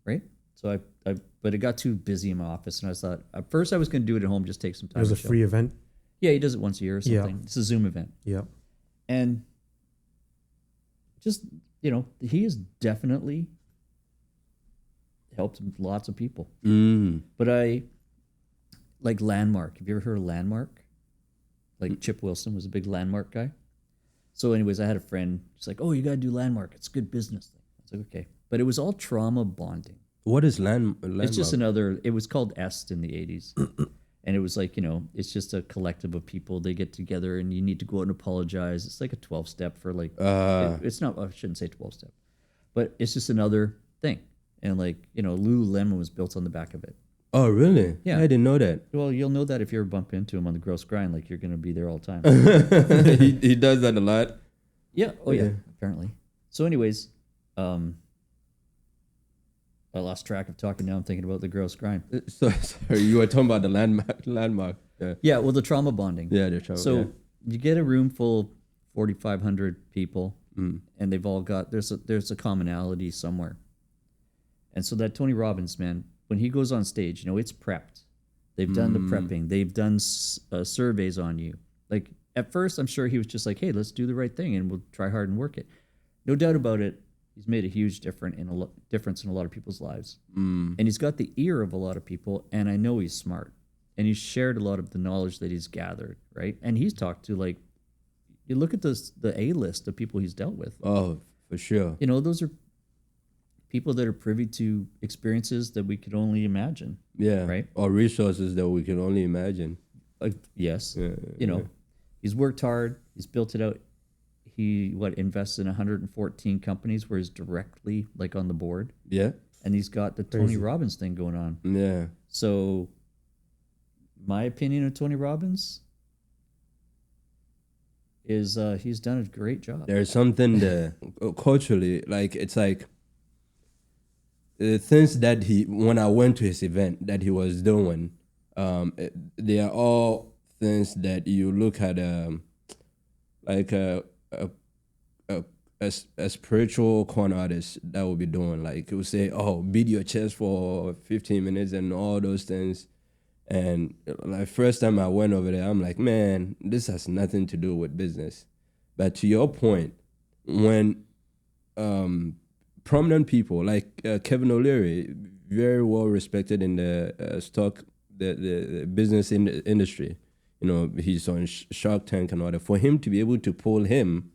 right? So but it got too busy in my office, and I thought at first I was going to do it at home, just take some time. It was a free event. Yeah, he does it once a year or something. Yeah. It's a Zoom event. Yeah. And just, he has definitely helped lots of people. But I like Landmark. Have you ever heard of Landmark? Like Chip Wilson was a big Landmark guy. So anyways, I had a friend. She's like, oh, you got to do Landmark. It's a good business thing. I was like, okay. But it was all trauma bonding. What is Landmark? It's just it was called EST in the 80s. And it was like, it's just a collective of people. They get together and you need to go out and apologize. It's like a 12-step for like, it's not, I shouldn't say 12-step, but it's just another thing. And like, Lululemon was built on the back of it. Oh, really? Yeah. I didn't know that. Well, you'll know that if you ever bump into him on the gross grind, like you're going to be there all the time. he does that a lot. Yeah. Oh, yeah. Apparently. So anyways, I lost track of talking now. I'm thinking about the gross grind. So, sorry, you were talking about the landmark. Yeah. Yeah, well, the trauma bonding. Yeah, the trauma. So you get a room full of 4,500 people, and they've all got there's a commonality somewhere. And so that Tony Robbins, man, when he goes on stage, it's prepped. They've done the prepping. They've done surveys on you. Like at first, I'm sure he was just like, "Hey, let's do the right thing, and we'll try hard and work it." No doubt about it. He's made a huge difference in a lot of people's lives. And he's got the ear of a lot of people, and I know he's smart. And he's shared a lot of the knowledge that he's gathered, right? And he's talked to, like, you look at the A-list of people he's dealt with. Oh, for sure. Those are people that are privy to experiences that we could only imagine. Yeah. Right? Or resources that we can only imagine. Yes. Yeah, He's worked hard. He's built it out. He invests in 114 companies where he's directly like on the board. Yeah. And he's got the Tony Robbins thing going on. Yeah. So my opinion of Tony Robbins is he's done a great job. There's something there culturally, like it's like the things that when I went to his event that he was doing, they are all things that you look at like a spiritual con artist that will be doing. Like it will say, oh, beat your chest for 15 minutes and all those things. And like first time I went over there, I'm like, man, this has nothing to do with business. But to your point, when prominent people like Kevin O'Leary, very well respected in the the business industry, he's on Shark Tank and all that. For him to be able to pull him,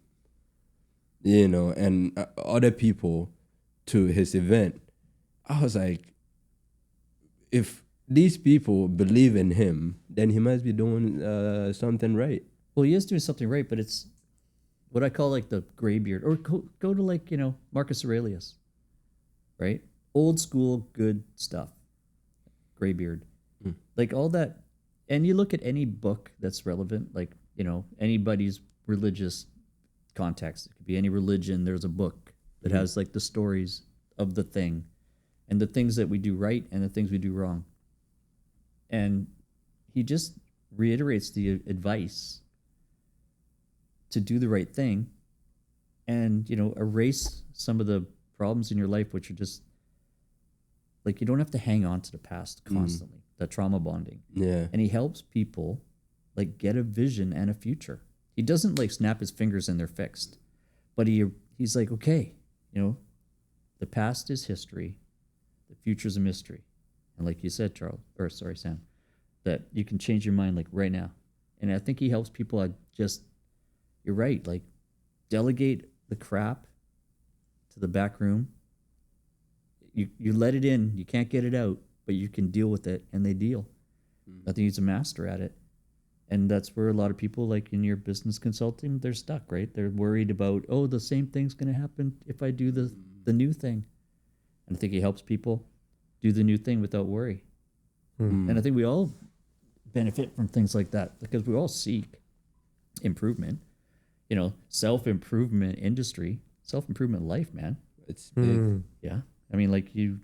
and other people to his event, I was like, if these people believe in him, then he must be doing something right. Well, he is doing something right, but it's what I call like the graybeard, or go to like, Marcus Aurelius, right? Old school, good stuff. Graybeard. Like all that. And you look at any book that's relevant, like, anybody's religious context. It could be any religion. There's a book that has like the stories of the thing and the things that we do right and the things we do wrong. And he just reiterates the advice to do the right thing and, erase some of the problems in your life, which are just like, you don't have to hang on to the past constantly, the trauma bonding. Yeah. And he helps people like get a vision and a future. He doesn't like snap his fingers and they're fixed, but he's like, okay, the past is history. The future's a mystery. And like you said, Sam, that you can change your mind like right now. And I think he helps people. You're right. Like delegate the crap to the back room. You let it in. You can't get it out, but you can deal with it, and they deal. I think he's a master at it. And that's where a lot of people, like in your business consulting, they're stuck, right? They're worried about, the same thing's going to happen if I do the new thing. And I think he helps people do the new thing without worry. And I think we all benefit from things like that because we all seek improvement, self-improvement industry, self-improvement life, man. It's big. Yeah. I mean, like you've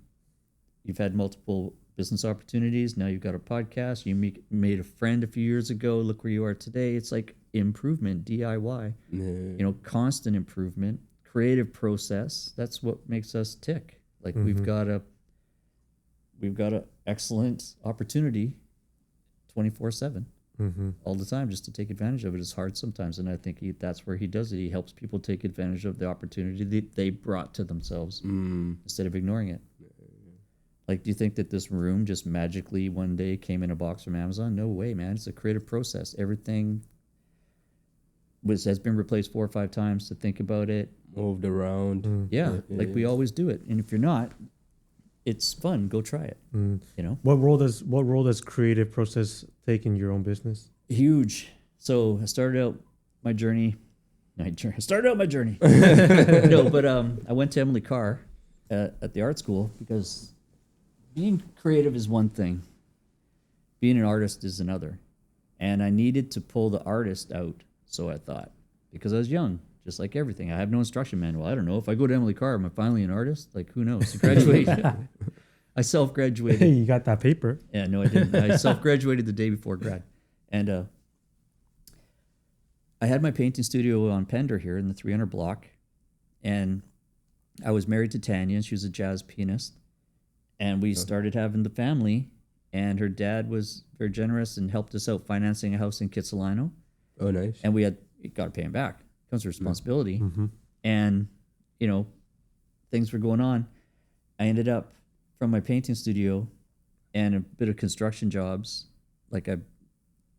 had multiple business opportunities. Now you've got a podcast. You made a friend a few years ago. Look where you are today. It's like improvement, DIY, constant improvement, creative process. That's what makes us tick. Like we've got a excellent opportunity 24/7 all the time just to take advantage of it. It's hard sometimes. And I think that's where he does it. He helps people take advantage of the opportunity that they brought to themselves instead of ignoring it. Like, do you think that this room just magically one day came in a box from Amazon? No way, man. It's a creative process. Everything has been replaced 4 or 5 times to think about it. Moved around. Yeah, like we always do it. And if you're not, it's fun. Go try it. You know, What role does creative process take in your own business? huge. So I started out my journey. No, but I went to Emily Carr at the art school because being creative is one thing, being an artist is another. And I needed to pull the artist out, so I thought, because I was young, just like everything. I have no instruction manual. I don't know. If I go to Emily Carr, am I finally an artist? Like, who knows? I graduated. I self-graduated. Hey, you got that paper. Yeah, no, I didn't. I self-graduated the day before grad. And I had my painting studio on Pender here in the 300 block. And I was married to Tanya, and she was a jazz pianist. And we started having the family, and her dad was very generous and helped us out financing a house in Kitsilano. Oh, nice. And we got to pay him back. Comes with responsibility. And, you know, things were going on. I ended up from my painting studio and a bit of construction jobs. Like I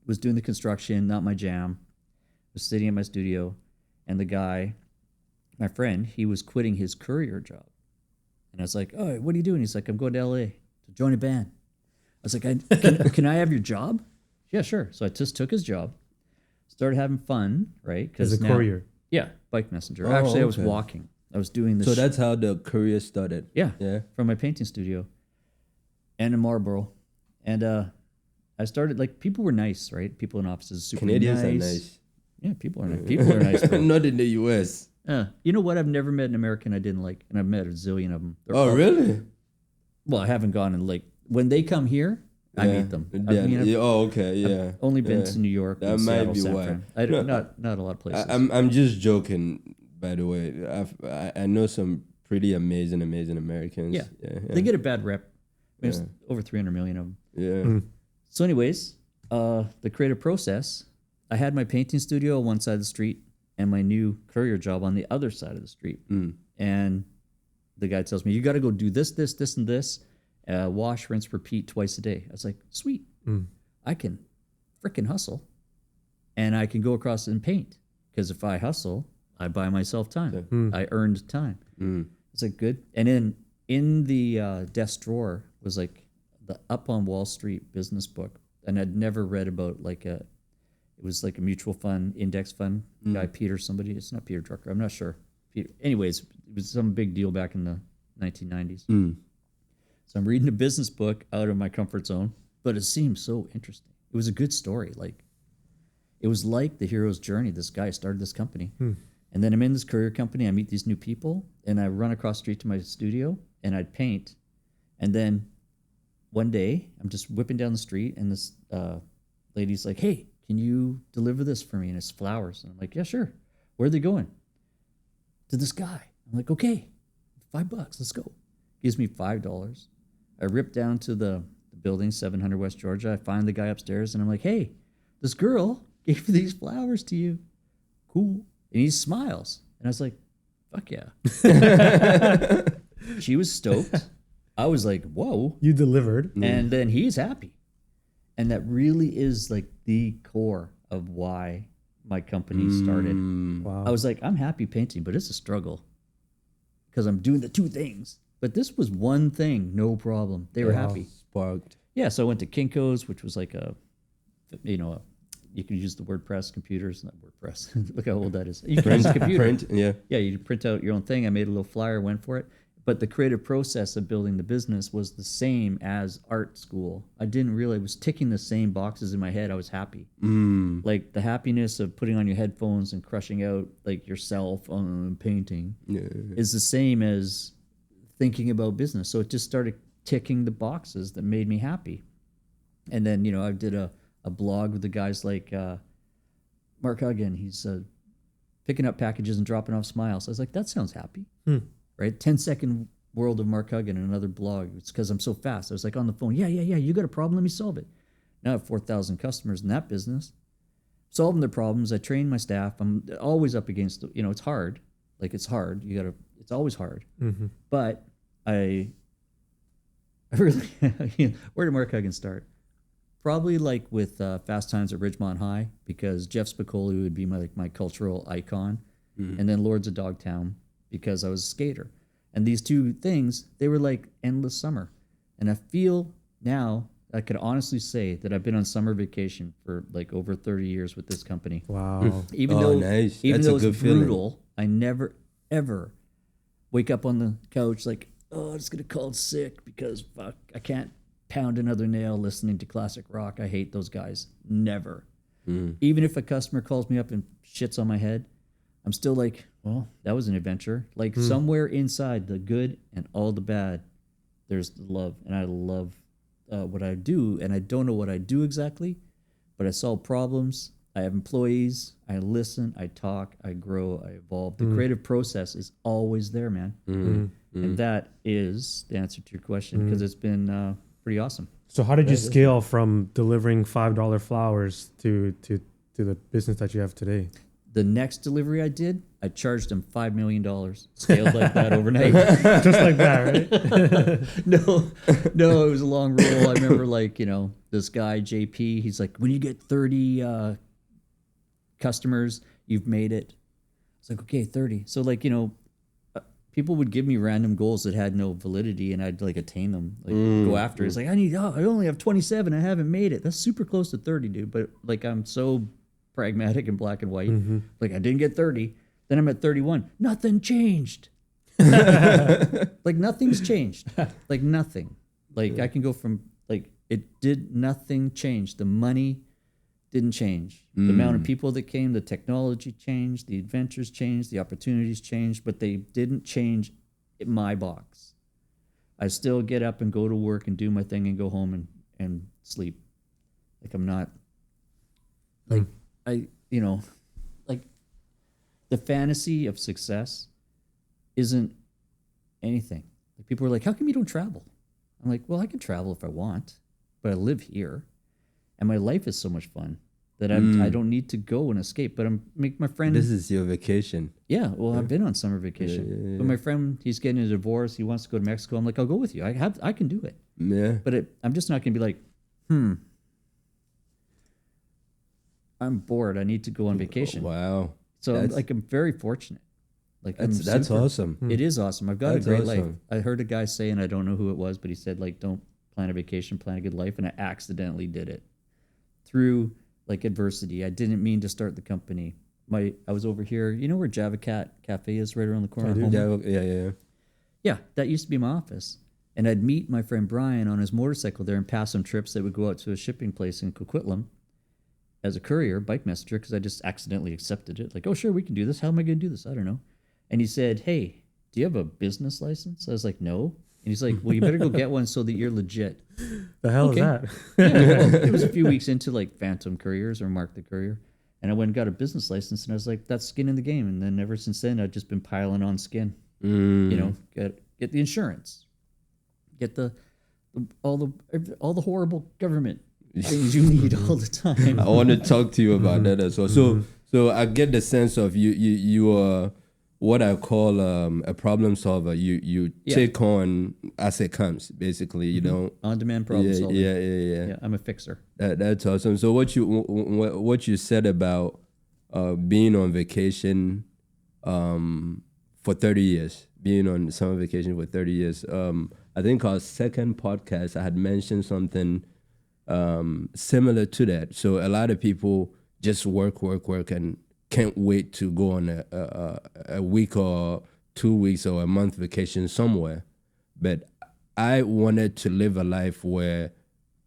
was doing the construction, not my jam. I was sitting in my studio, and the guy, my friend, he was quitting his courier job. And I was like, oh, what are you doing? He's like, I'm going to LA to join a band. I was like, can I have your job? Yeah, sure. So I just took his job, started having fun, right? As a courier. Yeah, bike messenger. Actually, I was walking. I was doing this. So that's how the career started. Yeah. Yeah. From my painting studio and in Marlborough. And I started, like, people were nice, right? People in offices, super Canadians nice. are nice. Yeah, people are nice. People are nice, bro. Not in the US. You know what? I've never met an American I didn't like, and I've met a zillion of them. Really? Well, I haven't gone and, like, when they come here, I meet them. I've only been to New York, That and might Seattle, be San why. Fran. Not a lot of places. I'm just joking, by the way. I know some pretty amazing Americans. Yeah. They get a bad rep. I mean, there's over 300 million of them. Yeah. So anyways, the creative process, I had my painting studio on one side of the street and my new courier job on the other side of the street. And the guy tells me, you got to go do this, and this, wash, rinse, repeat twice a day. I was like, sweet. I can freaking hustle, and I can go across and paint, because if I hustle, I buy myself time. I earned time. It's like, good. And then in the desk drawer was like the Up on Wall Street business book, and I'd never read about it was like a mutual fund, index fund guy, Peter somebody. It's not Peter Drucker. I'm not sure. Peter. Anyways, it was some big deal back in the 1990s. So I'm reading a business book out of my comfort zone, but it seemed so interesting. It was a good story. Like, it was like the hero's journey. This guy started this company. And then I'm in this courier company. I meet these new people, and I run across the street to my studio, and I'd paint. And then one day, I'm just whipping down the street, and this lady's like, hey, can you deliver this for me? And it's flowers. And I'm like, yeah, sure. Where are they going? To this guy. I'm like, okay, $5, let's go. Gives me $5. I rip down to the building, 700 West Georgia. I find the guy upstairs, and I'm like, hey, this girl gave these flowers to you. Cool. And he smiles. And I was like, fuck yeah. She was stoked. I was like, whoa. You delivered. And then he's happy. And that really is like the core of why my company started. Wow. I was like, I'm happy painting, but it's a struggle because I'm doing the two things. But this was one thing, no problem. They were happy. Sparked. Yeah, so I went to Kinko's, which was like you can use the WordPress computers, not WordPress. Look how old that is. You can use a computer. Yeah, you print out your own thing. I made a little flyer, went for it. But the creative process of building the business was the same as art school. I didn't really, I was ticking the same boxes in my head. I was happy. Like the happiness of putting on your headphones and crushing out like yourself on painting is the same as thinking about business. So it just started ticking the boxes that made me happy. And then, I did a blog with the guys like Mark Huggan. He's picking up packages and dropping off smiles. I was like, that sounds happy, right? 10-second world of Mark Huggan and another blog. It's because I'm so fast. I was like on the phone. Yeah. You got a problem? Let me solve it. Now I have 4,000 customers in that business. Solving their problems. I train my staff. I'm always up against, it's hard. Like it's hard. It's always hard. Mm-hmm. But I really, where did Mark Huggan start? Probably like with Fast Times at Ridgemont High, because Jeff Spicoli would be my cultural icon. And then Lords of Dogtown, because I was a skater. And these two things, they were like endless summer. And I feel now, I could honestly say that I've been on summer vacation for like over 30 years with this company. Wow. Even though nice. Even That's though a good it's feeling. brutal, I never, ever wake up on the couch like, oh, I'm just going to call it sick because fuck, I can't pound another nail listening to classic rock. I hate those guys. Never. Even if a customer calls me up and shits on my head, I'm still like, well, that was an adventure. Like somewhere inside the good and all the bad, there's the love. And I love what I do. And I don't know what I do exactly, but I solve problems. I have employees. I listen. I talk. I grow. I evolve. The creative process is always there, man. And that is the answer to your question, because it's been pretty awesome. So how did you scale from delivering $5 flowers to the business that you have today? The next delivery I did, I charged him $5 million. Scaled like that overnight. Just like that, right? No, it was a long roll. I remember this guy, JP, he's like, when you get 30 customers, you've made it. I was like, okay, 30. So people would give me random goals that had no validity, and I'd attain them, go after it. It's like, I only have 27. I haven't made it. That's super close to 30, dude. But I'm so pragmatic and black and white. I didn't get 30. Then I'm at 31. Nothing changed. Nothing's changed. Nothing. I can go from nothing changed. The money didn't change. The amount of people that came, the technology changed, the adventures changed, the opportunities changed, but they didn't change my box. I still get up and go to work and do my thing and go home and sleep. I'm not the fantasy of success isn't anything. People are like, how come you don't travel? I'm like, well, I can travel if I want, but I live here and my life is so much fun that I don't need to go and escape. But my friend. This is your vacation. Yeah, well, I've been on summer vacation. Yeah. But my friend, he's getting a divorce. He wants to go to Mexico. I'm like, I'll go with you. I can do it. Yeah. But I'm just not going to be like, I'm bored. I need to go on vacation. Wow. So I'm very fortunate. That's awesome. It is awesome. I've got That's a great awesome. life. I heard a guy say, and I don't know who it was, but he said, don't plan a vacation, plan a good life. And I accidentally did it through adversity. I didn't mean to start the company. I was over here, where Java Cat Cafe is right around the corner. Yeah. Yeah, that used to be my office. And I'd meet my friend Brian on his motorcycle there and pass some trips that would go out to a shipping place in Coquitlam as a courier, bike messenger, because I just accidentally accepted it. Oh, sure, we can do this. How am I going to do this? I don't know. And he said, hey, do you have a business license? I was like, no. And he's like, well, you better go get one so that you're legit. The hell is that? Yeah, well, it was a few weeks into Phantom Couriers or Mark the Courier. And I went and got a business license, and I was like, that's skin in the game. And then ever since then, I've just been piling on skin. Get the insurance. Get all the horrible government things you need all the time. I want to talk to you about that as well. So I get the sense of you are what I call a problem solver. You take on as it comes, basically. You don't on-demand problem solving. Yeah. I'm a fixer. That's awesome. So what you said about being on vacation for 30 years, being on summer vacation for 30 years. I think our second podcast I had mentioned something similar to that. So a lot of people just work and can't wait to go on a week or 2 weeks or a month vacation somewhere. But I wanted to live a life where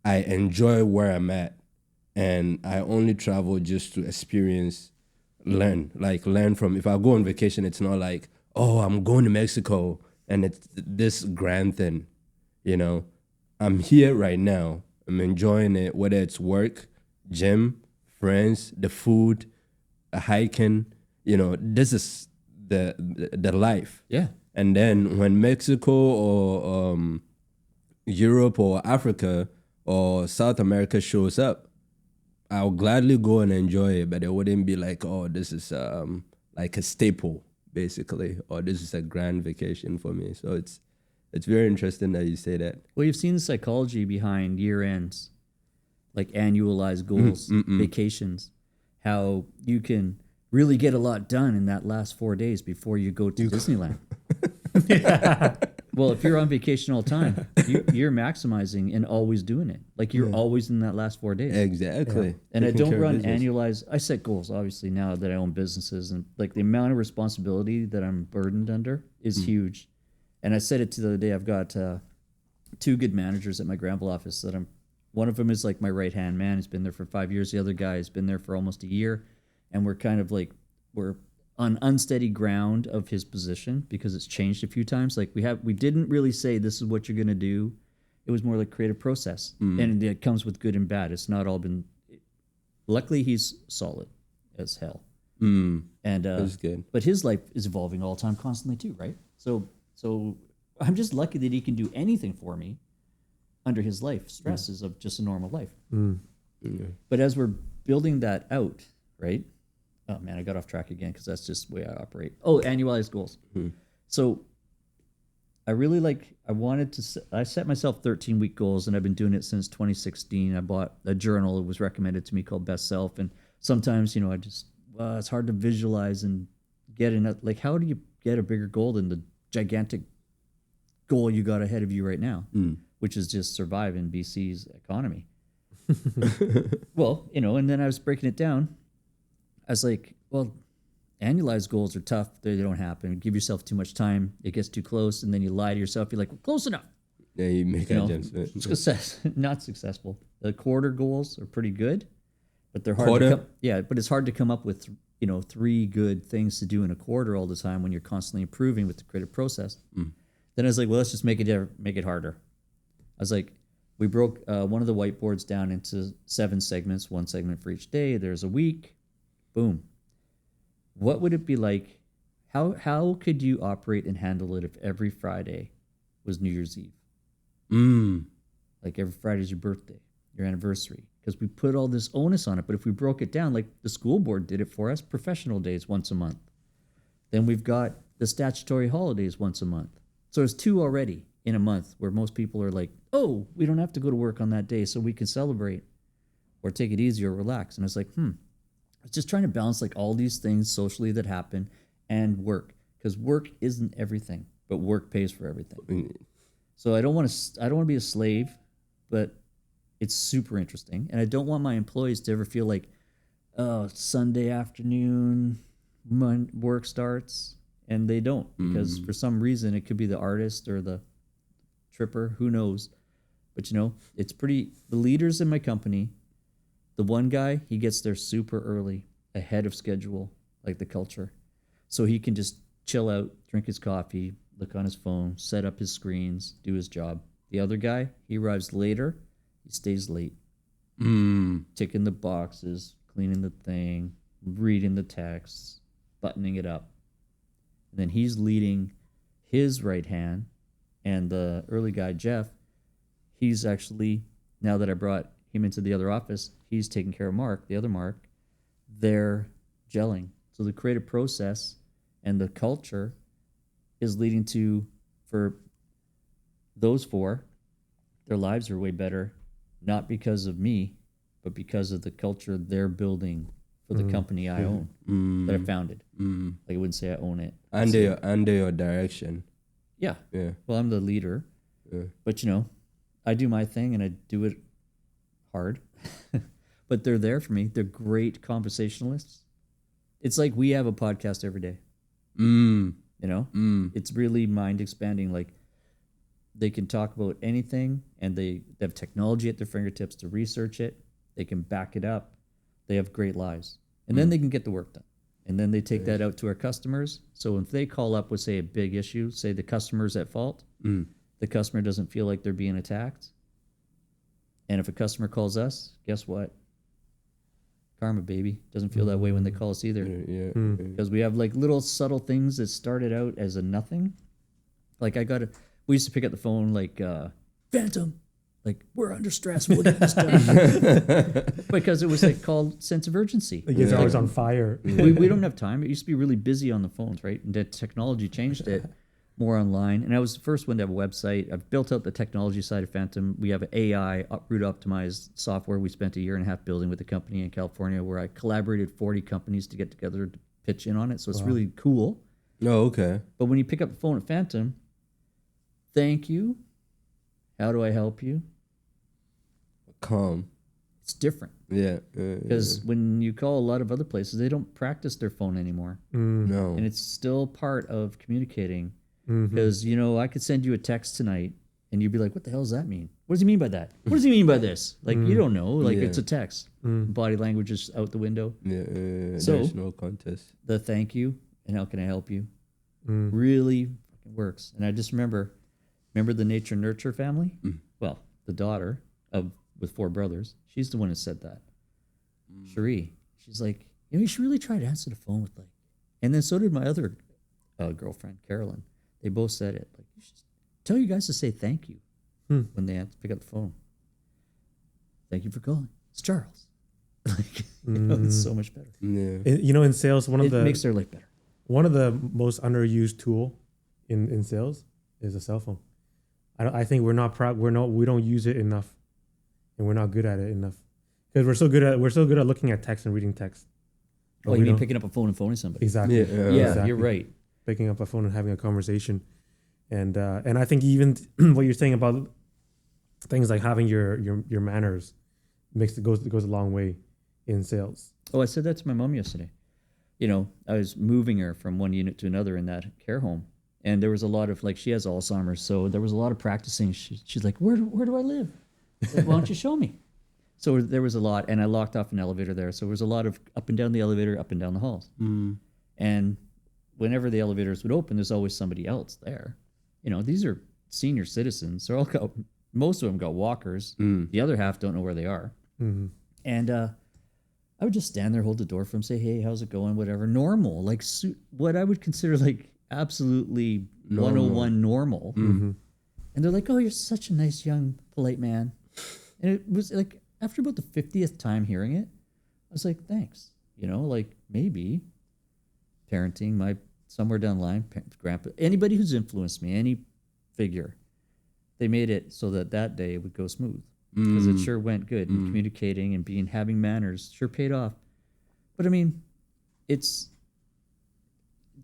I enjoy where I'm at, and I only travel just to experience, learn from. If I go on vacation, it's not like, oh, I'm going to Mexico and it's this grand thing, you know. I'm here right now. I'm enjoying it, whether it's work, gym, friends, the food, hiking. You know, this is the life. Yeah. And then when Mexico or Europe or Africa or South America shows up, I'll gladly go and enjoy it, but it wouldn't be like, oh, this is like a staple, basically, or this is a grand vacation for me. So it's very interesting that you say that. Well, you've seen the psychology behind year ends, like annualized goals, vacations, how you can really get a lot done in that last 4 days before you go to Disneyland. Well, if you're on vacation all the time, you're maximizing and always doing it. Like you're always in that last 4 days. Exactly. And I Taking don't care of run business. annualized. I set goals, obviously, now that I own businesses. And like the amount of responsibility that I'm burdened under is huge. And I said it to the other day, I've got 2 good managers at my Granville office that one of them is like my right-hand man. He's been there for 5 years. The other guy has been there for almost a year. And we're kind of like, we're on unsteady ground of his position because it's changed a few times. Like we didn't really say this is what you're going to do. It was more like creative process. And it comes with good and bad. It's not all been, luckily he's solid as hell. And That's good. but his life is evolving all the time constantly too, right? So I'm just lucky that he can do anything for me under his life stresses of just a normal life. But as we're building that out, right? Oh man, I got off track again because that's just the way I operate. Oh, annualized goals. So I really I set myself 13-week goals, and I've been doing it since 2016. I bought a journal that was recommended to me called Best Self. And sometimes, you know, it's hard to visualize and get in like, how do you get a bigger goal than the gigantic goal you got ahead of you right now, which is just survive in BC's economy. Well, you know, and then I was breaking it down. I was like, well, annualized goals are tough. They don't happen. Give yourself too much time. It gets too close, and then you lie to yourself. You're like, well, close enough. Yeah, you make You know, adjustment. not successful. The quarter goals are pretty good, but they're hard. Quarter? But it's hard to come up with 3 good things to do in a quarter all the time when you're constantly improving with the creative process. Then I was like, well, let's just make it harder. I was like, we broke one of the whiteboards down into 7 segments, 1 segment for each day. There's a week. Boom. What would it be like? How could you operate and handle it if every Friday was New Year's Eve? Like every Friday is your birthday, your anniversary. Because we put all this onus on it. But if we broke it down, like the school board did it for us, professional days once a month. Then we've got the statutory holidays once a month. So there's 2 already in a month where most people are like, oh, we don't have to go to work on that day, so we can celebrate or take it easy or relax. And I was like, I was just trying to balance like all these things socially that happen and work, because work isn't everything, but work pays for everything. So I don't want to be a slave, but it's super interesting. And I don't want my employees to ever feel like, oh, Sunday afternoon, work starts, and they don't, because for some reason it could be the artist or the tripper, who knows. But it's the leaders in my company, the one guy, he gets there super early, ahead of schedule, like the culture. So he can just chill out, drink his coffee, look on his phone, set up his screens, do his job. The other guy, he arrives later, he stays late. Ticking the boxes, cleaning the thing, reading the texts, buttoning it up. And then he's leading his right hand, and the early guy, Jeff, he's actually, now that I brought him into the other office, he's taking care of Mark, the other Mark. They're gelling. So the creative process and the culture is leading to, for those 4, their lives are way better, not because of me, but because of the culture they're building for the company I own, that I founded. Like I wouldn't say I own it. Under your direction. Yeah. Yeah. Well, I'm the leader, but I do my thing and I do it hard, but they're there for me. They're great conversationalists. It's like we have a podcast every day. It's really mind expanding. Like they can talk about anything, and they have technology at their fingertips to research it. They can back it up. They have great lives, and then they can get the work done. And then they take that out to our customers. So if they call up with, say, a big issue, say the customer's at fault, the customer doesn't feel like they're being attacked. And if a customer calls us, guess what? Karma, baby. Doesn't feel that way when they call us either. Because we have like little subtle things that started out as a nothing. Like we used to pick up the phone like, Phantom, like, we're under stress, we'll get this done. Because it was like called sense of urgency. Like it's always on fire. We don't have time. It used to be really busy on the phones, right? And the technology changed it more online. And I was the first one to have a website. I've built out the technology side of Phantom. We have an AI root optimized software we spent 1.5 years building with a company in California where I collaborated 40 companies to get together to pitch in on it. So it's really cool. Oh, okay. But when you pick up the phone at Phantom, thank you. How do I help you? Calm. It's different. Yeah. Because when you call a lot of other places, they don't practice their phone anymore. No. And it's still part of communicating. Because, you know, I could send you a text tonight and you'd be like, what the hell does that mean? What does he mean by that? What does he mean by this? Like, you don't know. Like, it's a text. Body language is out the window. So, there's no contest. The thank you and how can I help you really fucking works. And I just remember the nature nurture family? Well, the daughter with 4 brothers, she's the one that said that. Cherie, she's like, you know, you should really try to answer the phone with like, and then so did my other girlfriend, Carolyn. They both said it. Like, you should tell you guys to say thank you when they have to pick up the phone. Thank you for calling. It's Charles. Like, you know, it's so much better. Yeah. You know, in sales, It makes their life better. One of the most underused tool in sales is a cell phone. I think we don't use it enough, and we're not good at it enough because we're so good at looking at text and reading text. Oh, you mean picking up a phone and phoning somebody? Exactly. Yeah, exactly. You're right. Picking up a phone and having a conversation, and I think even what you're saying about things like having your manners goes a long way in sales. Oh, I said that to my mom yesterday. You know, I was moving her from one unit to another in that care home. And there was a lot of, like, she has Alzheimer's, so there was a lot of practicing. She's like, where do I live? I said, why don't you show me? So there was a lot, and I locked off an elevator there. So there was a lot of up and down the elevator, up and down the halls. And whenever the elevators would open, there's always somebody else there. You know, these are senior citizens. They're all most of them got walkers. The other half don't know where they are. And I would just stand there, hold the door for them, say, hey, how's it going, whatever. Normal, like what I would consider like absolutely 101 normal. And they're like, oh, you're such a nice, young, polite man. And it was like, after about the 50th time hearing it, I was like, thanks. You know, like maybe parenting, somewhere down the line, grandpa, anybody who's influenced me, any figure, they made it so that day would go smooth. Because it sure went good. And communicating and having manners sure paid off. But I mean, it's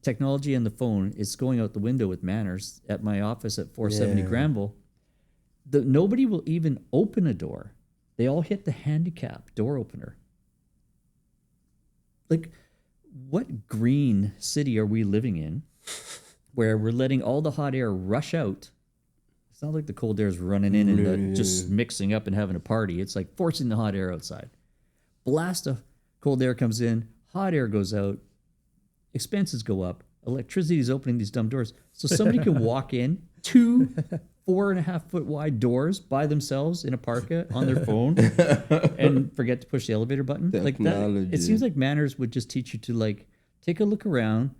technology and the phone is going out the window with manners. At my office at 470 Granville, nobody will even open a door. They all hit the handicap door opener. Like, what green city are we living in where we're letting all the hot air rush out? It's not like the cold air is running in and just mixing up and having a party. It's like forcing the hot air outside. Blast of cold air comes in, hot air goes out, expenses go up, electricity is opening these dumb doors. So somebody can walk in 2 4.5 foot wide doors by themselves in a parka on their phone and forget to push the elevator button. Like that. It seems like manners would just teach you to like take a look around,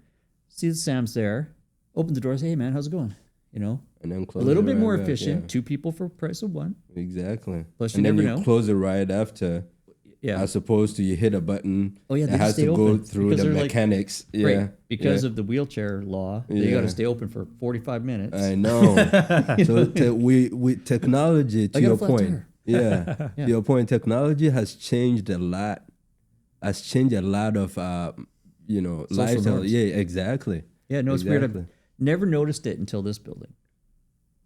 see that Sam's there, open the door, say, hey man, how's it going? You know, and then close a little it bit right more back, efficient. yeah. 2 people for price of 1. Exactly. Plus, and you then never you know. close it right after. Yeah. As opposed to you hit a button. Oh yeah, it has to go through the mechanics. Right, because of the wheelchair law, they got to stay open for 45 minutes. I know. So with technology, to your point, to your point, technology has changed a lot. Has changed a lot of lifestyle. norms. Yeah, exactly. Yeah, no, it's weird. I've never noticed it until this building.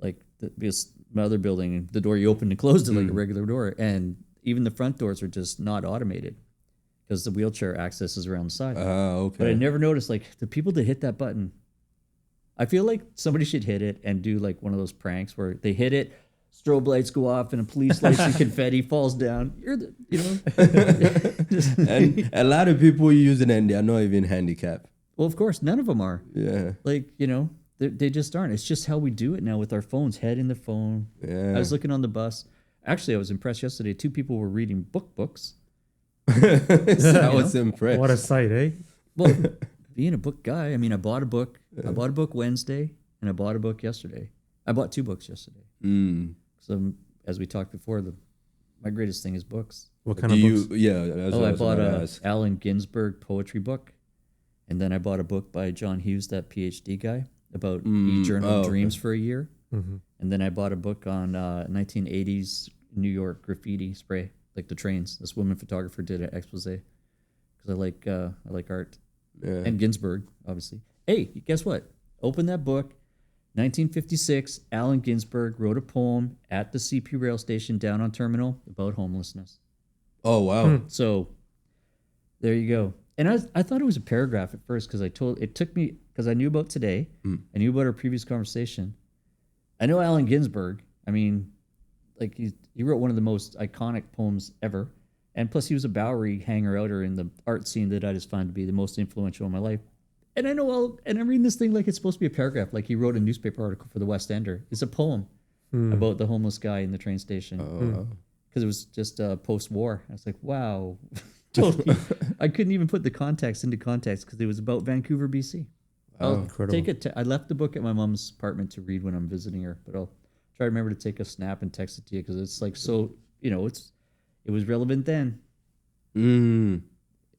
Like because my other building, the door you opened and closed it like a regular door, and even the front doors are just not automated because the wheelchair access is around the side. Okay. But I never noticed like the people that hit that button. I feel like somebody should hit it and do like one of those pranks where they hit it, strobe lights go off and a police lights and confetti falls down. You're the, And a lot of people use it and they are not even handicapped. Well, of course, none of them are. Yeah. Like, they just aren't. It's just how we do it now with our phones, head in the phone. Yeah. I was looking on the bus. Actually, I was impressed yesterday. 2 people were reading books. I was impressed. What a sight, eh? Well, being a book guy, I mean, I bought a book. I bought a book Wednesday, and I bought a book yesterday. I bought 2 books yesterday. So, as we talked before, my greatest thing is books. What kind of books? Yeah. That's what I bought a a Allen Ginsberg poetry book, and then I bought a book by John Hughes, that PhD guy, about he journaled dreams for a year. Mm-hmm. And then I bought a book on 1980s New York graffiti spray, like the trains. This woman photographer did an expose because I like art. Yeah. And Ginsberg, obviously. Hey, guess what? Open that book. 1956, Allen Ginsberg wrote a poem at the CP rail station down on Terminal about homelessness. Oh, wow. So there you go. And I thought it was a paragraph at first because it took me, because I knew about today. I knew about our previous conversation. I know Allen Ginsberg. I mean, like he wrote one of the most iconic poems ever. And plus he was a Bowery hanger-outer in the art scene that I just found to be the most influential in my life. And I know and I'm reading this thing like it's supposed to be a paragraph, like he wrote a newspaper article for the West Ender. It's a poem about the homeless guy in the train station. Because it was just post-war. I was like, wow. Totally. I couldn't even put the context into context because it was about Vancouver, BC. I'll incredible. take it. I left the book at my mom's apartment to read when I'm visiting her, but I'll try to remember to take a snap and text it to you because it's like so. It was relevant then, and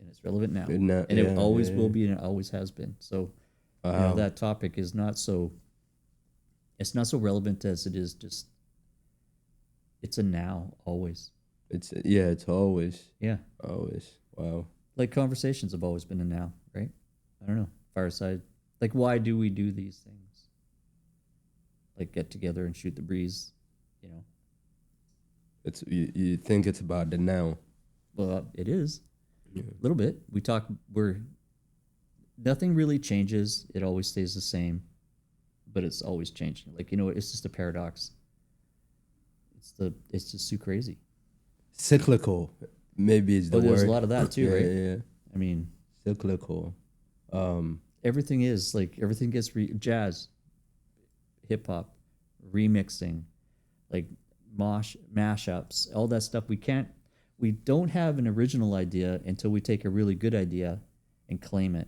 it's relevant now, it always will be, and it always has been. So, that topic is not so. It's not so relevant as it is just. It's a now, always. It's always. Yeah. Always. Wow. Like conversations have always been a now, right? I don't know. Fireside. Like, why do we do these things? Like, get together and shoot the breeze, It's you think it's about the now. Well, it is. A little bit. Nothing really changes. It always stays the same, but it's always changing. Like, it's just a paradox. It's just too crazy. Cyclical, maybe is the word. There's a lot of that too, right? Yeah. I mean, cyclical. Everything is like everything gets jazz, hip hop, remixing, like mashups, all that stuff. We don't have an original idea until we take a really good idea and claim it,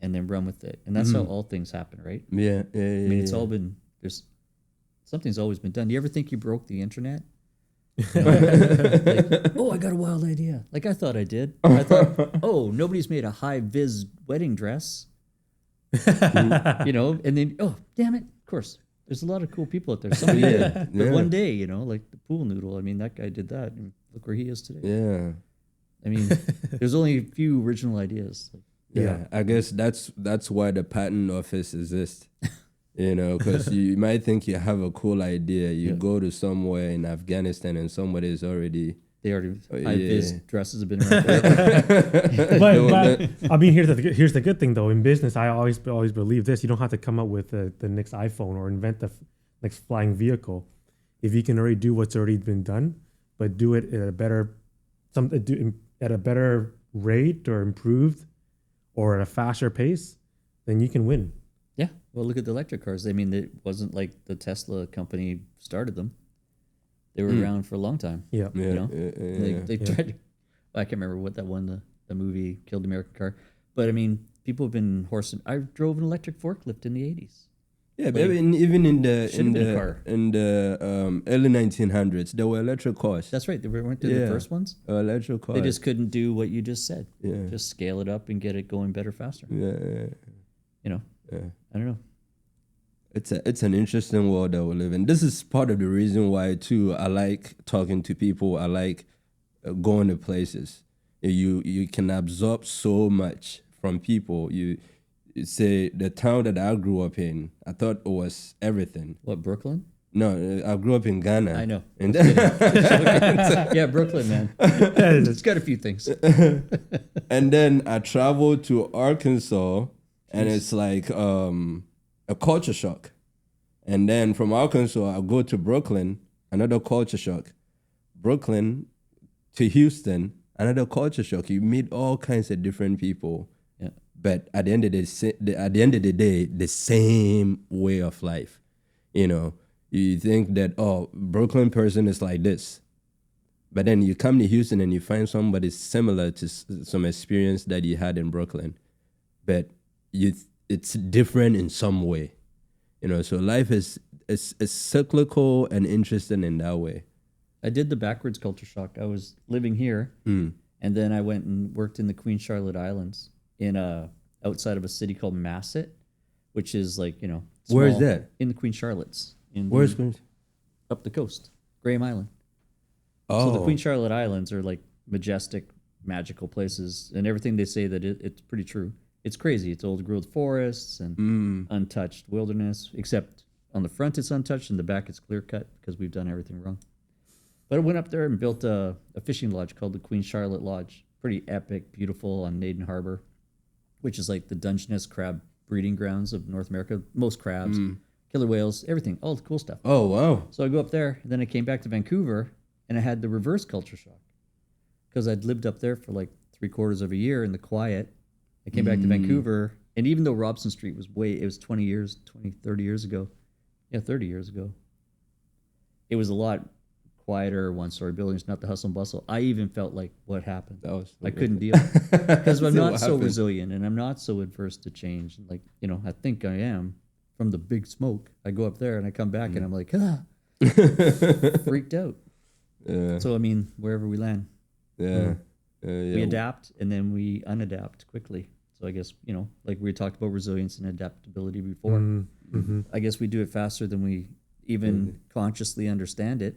and then run with it. And that's how all things happen, right? Yeah. I mean, it's all been something's always been done. Do you ever think you broke the internet? I got a wild idea. Like I thought I did. I thought, nobody's made a high vis wedding dress. And then, damn it. Of course, there's a lot of cool people out there. Somebody did. But one day, like the pool noodle, I mean, that guy did that. And look where he is today. Yeah. I mean, there's only a few original ideas. Yeah. I guess that's why the patent office exists. Because you might think you have a cool idea. You go to somewhere in Afghanistan and somebody is already... High-vis dresses have been around forever. but I mean, here's the good thing, though. In business, I always believe this. You don't have to come up with the next iPhone or invent the next flying vehicle. If you can already do what's already been done, but do it at a better rate or improved or at a faster pace, then you can win. Yeah. Well, look at the electric cars. I mean, it wasn't like the Tesla company started them. They were around for a long time. Yeah. They tried to, I can't remember what that one, the movie Killed the American Car. But I mean, people have been horsing. I drove an electric forklift in the 80s. Yeah, but even in the early 1900s, there were electric cars. That's right. They weren't the first ones. Electric cars. They just couldn't do what you just said. Yeah. Just scale it up and get it going better, faster. Yeah. I don't know. It's an interesting world that we live in. This is part of the reason why too I like talking to people. I like going to places. You can absorb so much from people. You say the town that I grew up in, I thought it was everything. What, Brooklyn? No, I grew up in Ghana. I know. Yeah, Brooklyn, man. It's got a few things. And then I traveled to Arkansas, and it's like a culture shock. And then from Arkansas, I go to Brooklyn, another culture shock. Brooklyn to Houston, another culture shock. You meet all kinds of different people, Yeah. but at the end of the day, the same way of life. You know, you think that, oh, Brooklyn person is like this, but then you come to Houston and you find somebody similar to some experience that you had in Brooklyn, but it's different in some way. You know, so life is cyclical and interesting in that way. I did the backwards culture shock. I was living here, and then I went and worked in the Queen Charlotte Islands outside of a city called Masset, which is like, you know, small, Where is that? in the Queen Charlottes. Where's Queen? Up the coast, Graham Island. Oh, So the Queen Charlotte Islands are like majestic, magical places, and everything they say that it's pretty true. It's crazy. It's old growth forests and untouched wilderness, except on the front it's untouched, and the back it's clear cut because we've done everything wrong. But I went up there and built a fishing lodge called the Queen Charlotte Lodge. Pretty epic, beautiful on Naden Harbor, which is like the Dungeness crab breeding grounds of North America. Most crabs, killer whales, everything, all the cool stuff. Oh, wow. So I go up there, and then I came back to Vancouver, and I had the reverse culture shock because I'd lived up there for like 3/4 of a year in the quiet. I came back to Vancouver, and even though Robson Street was 30 years ago. Yeah, 30 years ago. It was a lot quieter, one-story buildings, not the hustle and bustle. I even felt like, what happened? I couldn't deal because I'm not so resilient, and I'm not so adverse to change. Like, you know, I think I am from the big smoke. I go up there and I come back and I'm like, freaked out. Yeah. So, I mean, wherever we land, Yeah. we adapt and then we unadapt quickly. So I guess, you know, like we talked about resilience and adaptability before. I guess we do it faster than we even consciously understand it.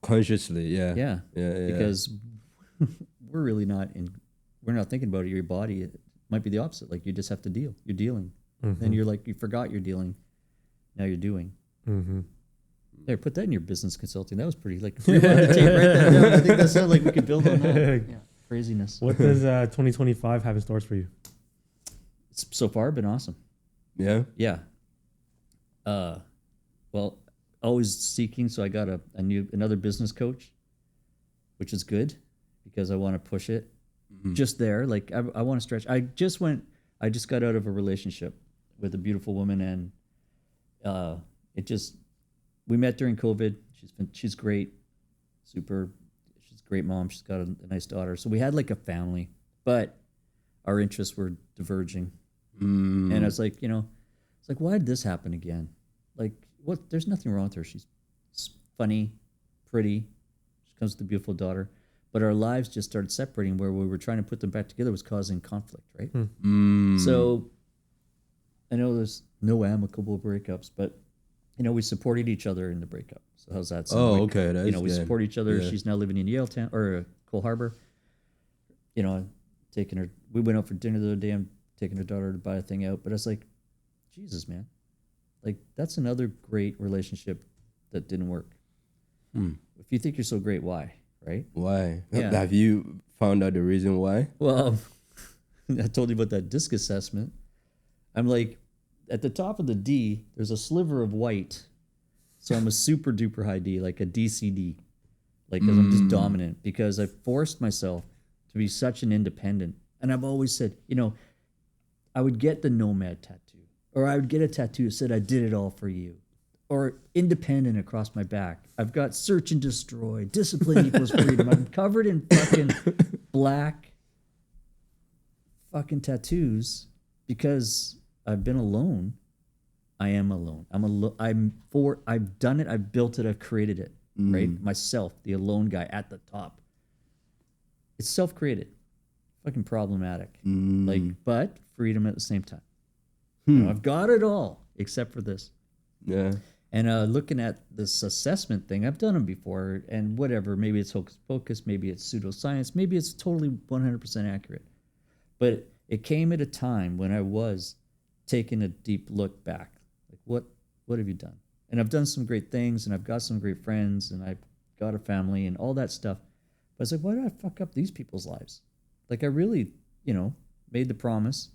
Consciously, yeah. Yeah. Because we're not thinking about it. Your body, it might be the opposite. Like, you just have to deal. You're dealing. Then you're like, you forgot you're dealing. Now you're doing. There, put that in your business consulting. That was pretty, like, write that down. I think that sounds like we could build on that. Yeah. Craziness. What does 2025 have in stores for you? It's so far been awesome. Yeah. Yeah. Well, always seeking. So I got another business coach, which is good because I want to push it. Just there, like I want to stretch. I just got out of a relationship with a beautiful woman, and we met during COVID. She's great, she's a great mom. She's got a nice daughter. So we had like a family, but our interests were diverging. And I was like, you know, it's like, why did this happen again? Like, what? There's nothing wrong with her. She's funny, pretty. She comes with a beautiful daughter. But our lives just started separating where we were trying to put them back together was causing conflict, right? So I know there's no amicable breakups, but, you know, we supported each other in the breakup. So how's that sound? Oh, like, okay. That's you know, we good. support each other. Yeah. She's now living in Yaletown or Cole Harbor. You know, taking her. We went out for dinner the other day. I'm taking her daughter to buy a thing out. But I was like, Jesus, man. Like, that's another great relationship that didn't work. If you think you're so great, why? Right? Why? Yeah. Have you found out the reason why? Well, I told you about that disc assessment. I'm like, at the top of the D, there's a sliver of white. So I'm a super duper high D, like a DCD. Like, because I'm just dominant. Because I forced myself to be such an independent. And I've always said, you know, I would get the nomad tattoo. Or I would get a tattoo that said, I did it all for you. Or independent across my back. I've got search and destroy. Discipline equals freedom. I'm covered in fucking black fucking tattoos because I've been alone. I am alone. I've done it. I've built it. I've created it. Right? Myself, the alone guy at the top. It's self-created. Fucking problematic. Like, but freedom at the same time. You know, I've got it all except for this. Yeah. And looking at this assessment thing, I've done them before, and whatever, maybe it's hocus pocus, maybe it's pseudoscience, maybe it's totally 100% accurate. But it came at a time when I was taking a deep look back. Like, what have you done? And I've done some great things, and I've got some great friends, and I've got a family, and all that stuff. But I was like, why did I fuck up these people's lives? Like, I really, you know, made the promise.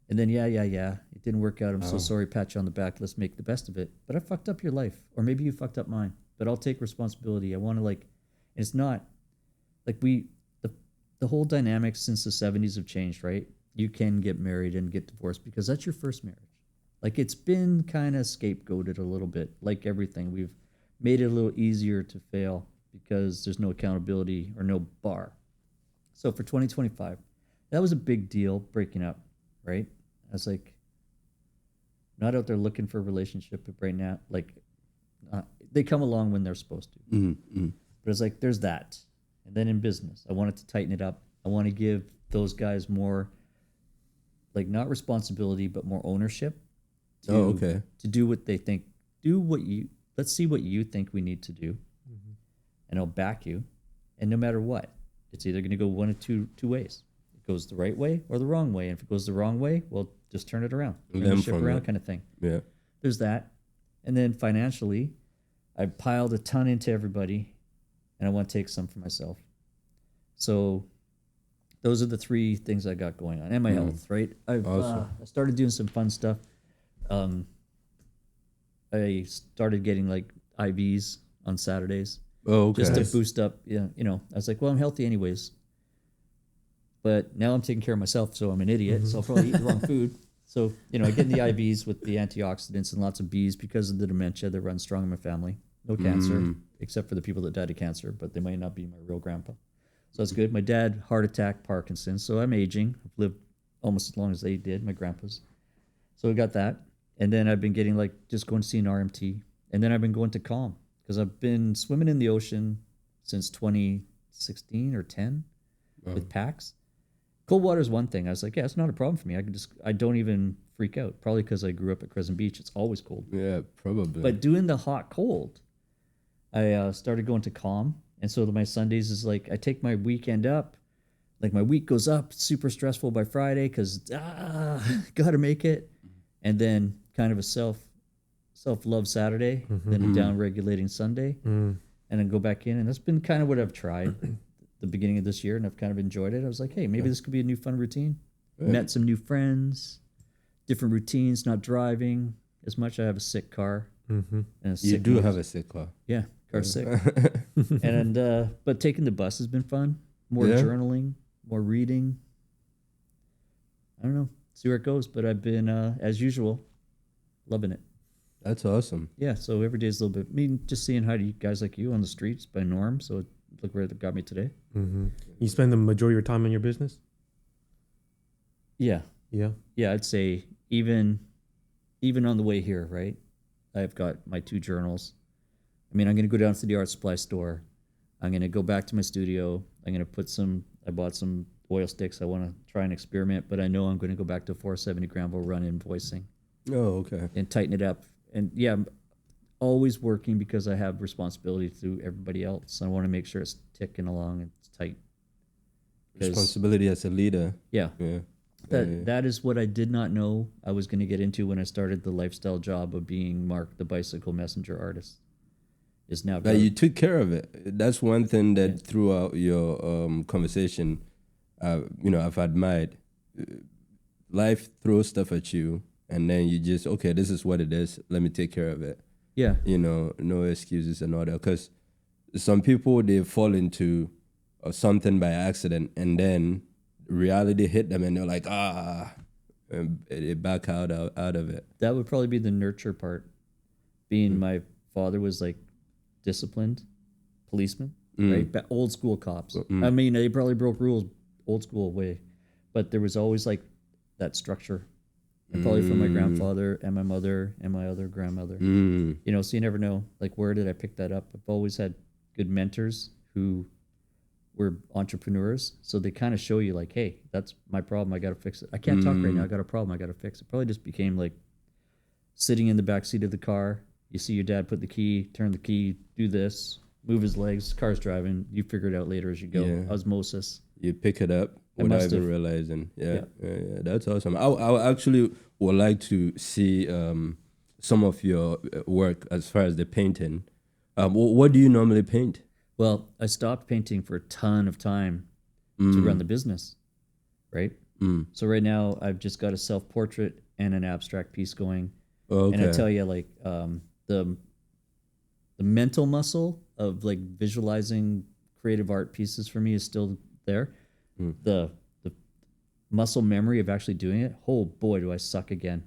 And then, yeah, it didn't work out. I'm so sorry, pat you on the back. Let's make the best of it. But I fucked up your life. Or maybe you fucked up mine. but I'll take responsibility. I want to like, it's not like the whole dynamics since the 70s have changed, right? You can get married and get divorced because that's your first marriage. Like it's been kind of scapegoated a little bit, like everything. We've made it a little easier to fail because there's no accountability or no bar. So for 2025, that was a big deal breaking up, right? I was like, not out there looking for a relationship, but right now, like they come along when they're supposed to. But it's like, there's that. And then in business, I wanted to tighten it up. I want to give those guys more, like not responsibility, but more ownership. To do what they think. Let's see what you think we need to do. And I'll back you. And no matter what, it's either going to go one of two ways. It goes the right way or the wrong way. And if it goes the wrong way, well, just turn it around. Turn the ship around kind of thing. Yeah. There's that. And then financially, I piled a ton into everybody and I want to take some for myself. So those are the three things I got going on. And my health, right? I started doing some fun stuff. I started getting like IVs on Saturdays. Oh, okay. Just to boost up, I was like, well, I'm healthy anyways. But now I'm taking care of myself, so I'm an idiot. So I'll probably eat the wrong food. So, I get in the IVs with the antioxidants and lots of Bs because of the dementia that runs strong in my family. No cancer, except for the people that died of cancer, but they might not be my real grandpa. So that's good. My dad, heart attack, Parkinson's. So I'm aging. I've lived almost as long as they did, my grandpas. So we got that. And then I've been getting just going to see an RMT. And then I've been going to Calm because I've been swimming in the ocean since 2016 or 10 with PAX. Cold water is one thing. I was like, yeah, it's not a problem for me. I don't even freak out. Probably because I grew up at Crescent Beach. It's always cold. Yeah, probably. But doing the hot cold, I started going to Calm. And so my Sundays is like, I take my weekend up. Like my week goes up, super stressful by Friday because, got to make it. And then kind of a self-love Saturday, then a down-regulating Sunday, and then go back in. And that's been kind of what I've tried the beginning of this year, and I've kind of enjoyed it. I was like, hey, maybe this could be a new fun routine. Yeah. Met some new friends, different routines, not driving as much. I have a sick car. And you do have a sick car. Yeah, car's sick. And but taking the bus has been fun. More journaling, more reading. I don't know. See where it goes, but I've been, as usual, loving it. That's awesome. Yeah, so every day is a little bit. I mean, just saying hi to guys like you on the streets by Norm. So look where it got me today. You spend the majority of your time in your business? Yeah. Yeah. Yeah, I'd say even on the way here, right? I've got my 2 journals. I mean, I'm going to go down to the art supply store. I'm going to go back to my studio. I'm going to I bought some oil sticks. I want to try and experiment, but I know I'm going to go back to 470 Granville Run invoicing. Oh, okay. And tighten it up. And yeah, I'm always working because I have responsibility to everybody else. I want to make sure it's ticking along and it's tight. Responsibility as a leader. Yeah. That is what I did not know I was going to get into when I started the lifestyle job of being Mark, the bicycle messenger artist. Is now. But you took care of it. That's one thing that throughout your conversation, I've admired. Life throws stuff at you, and then you just, okay, this is what it is. Let me take care of it. Yeah. No excuses and all that. Because some people, they fall into something by accident, and then reality hit them, and they're like, and they back out of it. That would probably be the nurture part. Being my father was like disciplined policeman, right? But old school cops. I mean, they probably broke rules old school way, but there was always like that structure. And probably from my grandfather and my mother and my other grandmother. So you never know, like, where did I pick that up? I've always had good mentors who were entrepreneurs. So they kind of show you like, hey, that's my problem. I got to fix it. I can't talk right now. I got a problem. I got to fix it. Probably just became like sitting in the back seat of the car. You see your dad put the key, turn the key, do this, move his legs, car's driving. You figure it out later as you go. Yeah. Osmosis. You pick it up without even realizing. Yeah. That's awesome. I actually would like to see some of your work as far as the painting. What do you normally paint? Well, I stopped painting for a ton of time to run the business, right? So right now I've just got a self-portrait and an abstract piece going. Okay. And I tell you, like, the mental muscle of like visualizing creative art pieces for me is still there. The muscle memory of actually doing it, oh boy, do I suck again.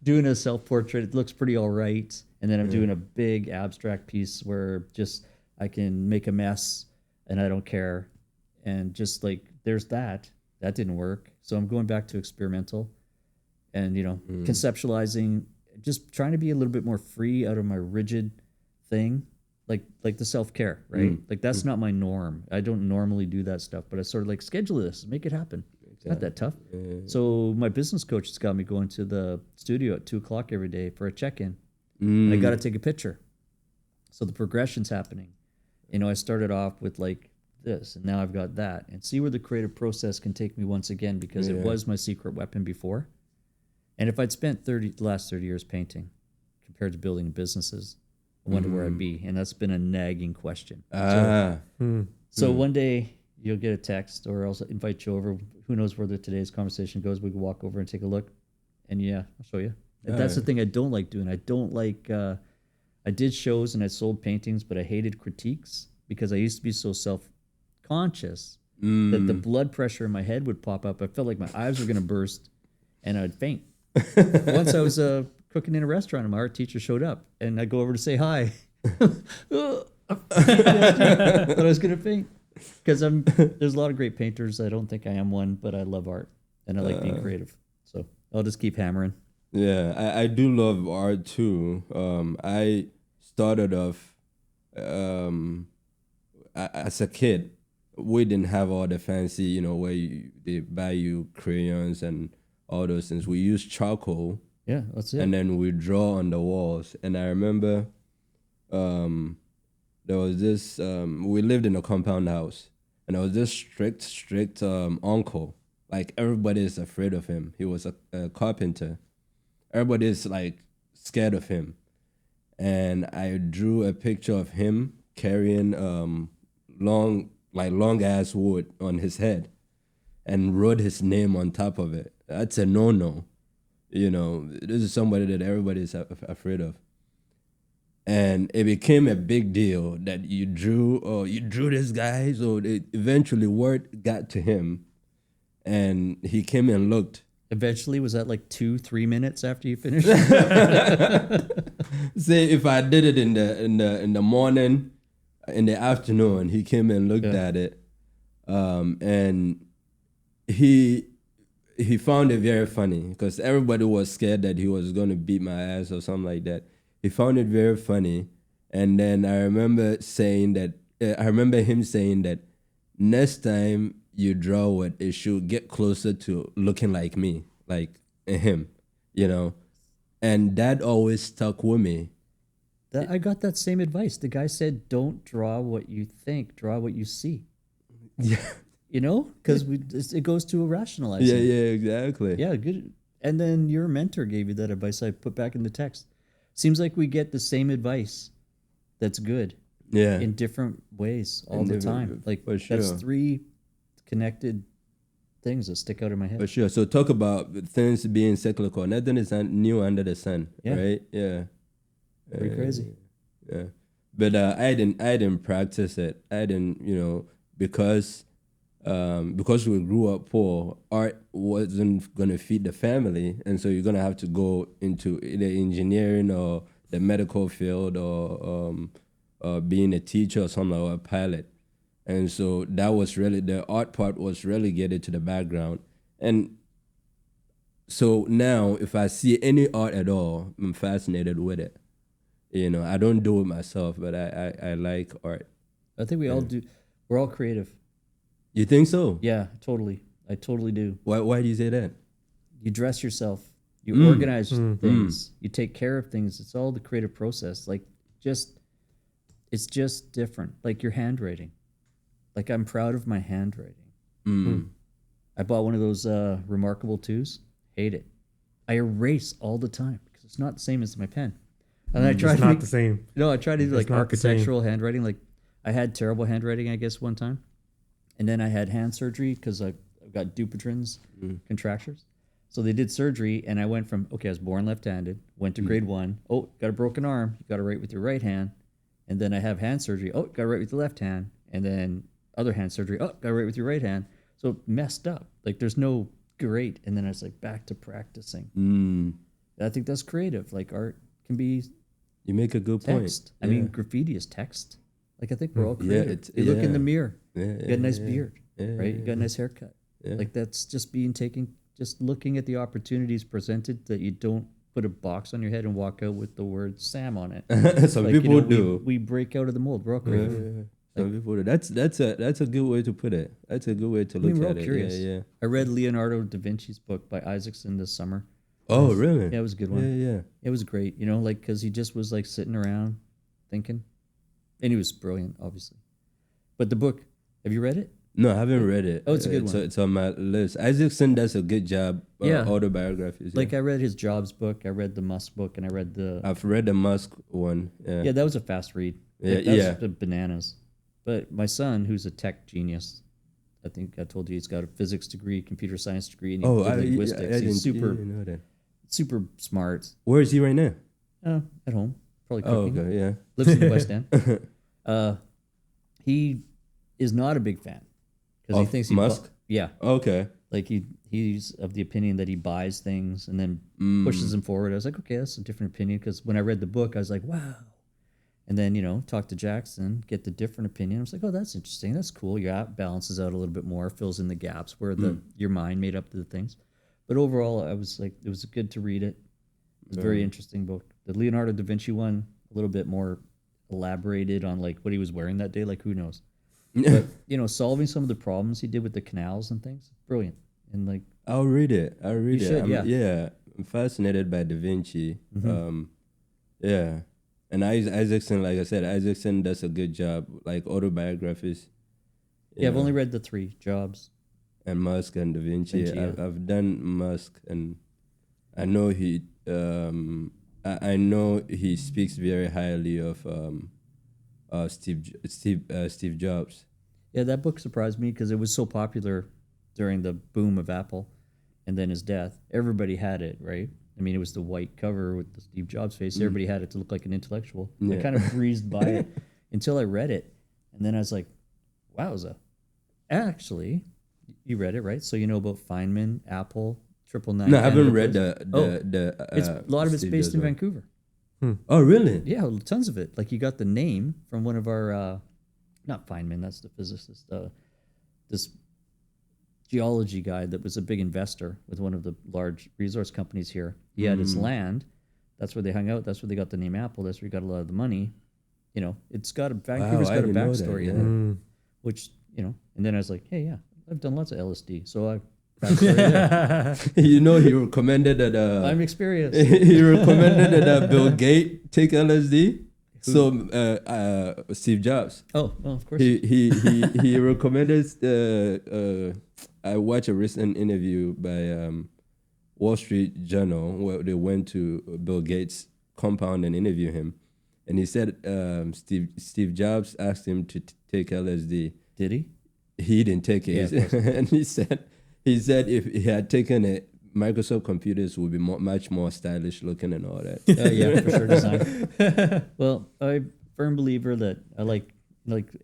Doing a self-portrait, it looks pretty all right. And then I'm doing a big abstract piece where just I can make a mess and I don't care. And just like, there's that. That didn't work. So I'm going back to experimental and, conceptualizing, just trying to be a little bit more free out of my rigid thing. Like the self-care, right? Like that's not my norm. I don't normally do that stuff, but I sort of like schedule this, make it happen. It's not that tough. So my business coach has got me going to the studio at 2:00 every day for a check-in. And I got to take a picture. So the progression's happening. I started off with like this, and now I've got that, and see where the creative process can take me once again, because it was my secret weapon before. And if I'd spent the last 30 years painting compared to building businesses, I wonder where I'd be. And that's been a nagging question. So one day you'll get a text, or else I'll invite you over. Who knows where today's conversation goes. We can walk over and take a look. And I'll show you. And that's the thing I don't like doing. I don't like, I did shows and I sold paintings, but I hated critiques because I used to be so self-conscious that the blood pressure in my head would pop up. I felt like my eyes were going to burst and I'd faint. Once I was cooking in a restaurant and my art teacher showed up and I go over to say hi. Thought I was going to faint. Because there's a lot of great painters. I don't think I am one, but I love art and I like being creative. So I'll just keep hammering. Yeah, I do love art too. I started off as a kid. We didn't have all the fancy, where they buy you crayons and all those things. We used charcoal. Yeah, that's it. And then we draw on the walls. And I remember there was this, we lived in a compound house. And there was this strict uncle. Like, everybody is afraid of him. He was a carpenter. Everybody is, like, scared of him. And I drew a picture of him carrying long-ass wood on his head and wrote his name on top of it. That's a no-no. This is somebody that everybody is afraid of. And it became a big deal that you drew this guy. So eventually word got to him and he came and looked. Eventually, was that like 2-3 minutes after you finished? Say if I did it in the morning, in the afternoon, he came and looked at it. And he found it very funny because everybody was scared that he was going to beat my ass or something like that. He found it very funny. And then I remember him saying that next time you draw it, it should get closer to looking like me, like him, And that always stuck with me. I got that same advice. The guy said, don't draw what you think, draw what you see. Yeah. Because it goes to rationalizing. Yeah, exactly. Yeah, good. And then your mentor gave you that advice I put back in the text. Seems like we get the same advice that's good in different ways all the time. Like, that's 3 connected things that stick out in my head. For sure. So talk about things being cyclical. Nothing is new under the sun, right? Yeah. Pretty crazy. Yeah. But I didn't practice it. I didn't, because we grew up poor, art wasn't going to feed the family. And so you're going to have to go into either engineering or the medical field or being a teacher or something, or a pilot. And so that was really, the art part was relegated to the background. And so now if I see any art at all, I'm fascinated with it. I don't do it myself, but I like art. I think we all do. We're all creative. You think so? Yeah, totally. I totally do. Why do you say that? You dress yourself. You organize things. You take care of things. It's all the creative process. Like, it's just different. Like your handwriting. Like, I'm proud of my handwriting. I bought one of those Remarkable 2s. Hate it. I erase all the time because it's not the same as my pen. And I try it's not the same. No, I try to do like not architectural handwriting. Like, I had terrible handwriting, I guess, one time. And then I had hand surgery because I've got Dupuytren's contractures. So they did surgery, and I went from, okay, I was born left-handed, went to grade 1. Oh, got a broken arm. You got to write with your right hand. And then I have hand surgery. Oh, got to write with the left hand. And then other hand surgery. Oh, got to write with your right hand. So it messed up. Like there's no great. And then I was like back to practicing. I think that's creative. Like art can be You make a good text. point. I mean, graffiti is text. Like I think we're all creative. Yeah, You look in the mirror. Yeah, You got a nice beard, right? You got a nice haircut. Yeah. Like that's just just looking at the opportunities presented that you don't put a box on your head and walk out with the word Sam on it. Some Like, people do. We break out of the mold. We're all creative. Some people do. That's a good way to put it. That's a good way to I mean, look we're all at it. curious. Yeah. I read Leonardo da Vinci's book by Isaacson this summer. Oh, really? Yeah, it was a good one. Yeah. It was great, like because he just was like sitting around thinking, and he was brilliant, obviously. But the book, have you read it? No, I haven't read it. Oh, it's a good one. It's on my list. Isaacson does a good job. Autobiographies. Like I read his Jobs book, I read the Musk book, and I read I've read the Musk one. Yeah. Yeah, that was a fast read. Yeah, That was bananas. But my son, who's a tech genius, I think I told you he's got a physics degree, computer science degree, and linguistics. He's super know that. super smart. Where is he right now? At home, probably Oh, cooking. okay, yeah. Lives in the West End. He is not a big fan because he Of thinks Musk? Yeah, Okay. like he's of the opinion that he buys things and then pushes them forward. I was like, okay, that's a different opinion because when I read the book, I was like, wow. And then talk to Jackson, get the different opinion. I was like, oh, that's interesting. That's cool. Your app balances out a little bit more, fills in the gaps where your mind made up the things. But overall, I was like, it was good to read it. It was a very interesting book. The Leonardo da Vinci one, a little bit more elaborated on like what he was wearing that day. Like who knows? But solving some of the problems he did with the canals and things, brilliant. And like, I'll read it. You should, yeah. I'm fascinated by Da Vinci. Yeah. And Isaacson, like I said, Isaacson does a good job, like autobiographies. I've only read the 3 Jobs. And Musk and Da Vinci. Yeah. I've done Musk, and I know he. I know he speaks very highly of Steve Jobs. Yeah, that book surprised me because it was so popular during the boom of Apple, and then his death. Everybody had it, right? I mean, it was the white cover with the Steve Jobs face. Everybody had it to look like an intellectual. I kind of breezed by it until I read it, and then I was like, "Wowza!" Actually, you read it, right? So you know about Feynman, Apple, 999. No, I haven't read It's a lot of it's Steve based Jobs in one. Vancouver. Oh, really? Yeah, tons of it. Like you got the name from one of our, not Feynman, that's the physicist. This geology guy that was a big investor with one of the large resource companies here. He had his land. That's where they hung out. That's where they got the name Apple. That's where he got a lot of the money. It's got Vancouver's got a didn't know that, backstory yeah. in it, which and then I was like, hey, yeah, I've done lots of LSD, so I. Backstory there. He recommended that. I'm experienced. He recommended that Bill Gates take LSD. So Steve Jobs. Oh, well, of course. He recommended. I watched a recent interview by Wall Street Journal where they went to Bill Gates' compound and interviewed him, and he said Steve Jobs asked him to take LSD. Did he? He didn't take it, Yeah, and he said if he had taken it, Microsoft computers would be much more stylish looking and all that. Yeah, for sure. Design. Well, I'm a firm believer that I like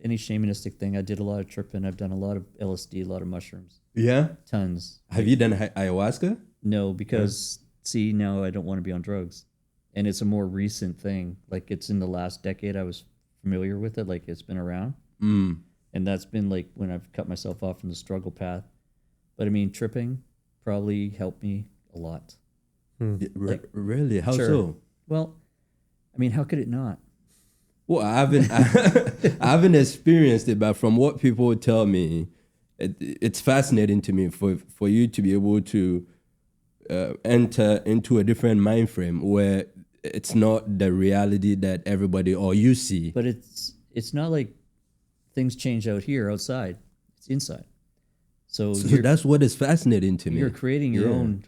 any shamanistic thing. I did a lot of tripping. I've done a lot of LSD, a lot of mushrooms, Yeah. tons. Have you done ayahuasca? No, because see, now I don't want to be on drugs, and it's a more recent thing. Like it's in the last decade I was familiar with it. Like it's been around, and that's been like when I've cut myself off from the struggle path. But I mean, tripping probably helped me a lot. Really? How Sure. so? Well, I mean, how could it not? Well, I haven't experienced it, but from what people tell me, it's fascinating to me for you to be able to enter into a different mind frame where it's not the reality that everybody or you see. But it's not like things change out here outside. It's inside. So that's what is fascinating to me. You're creating your own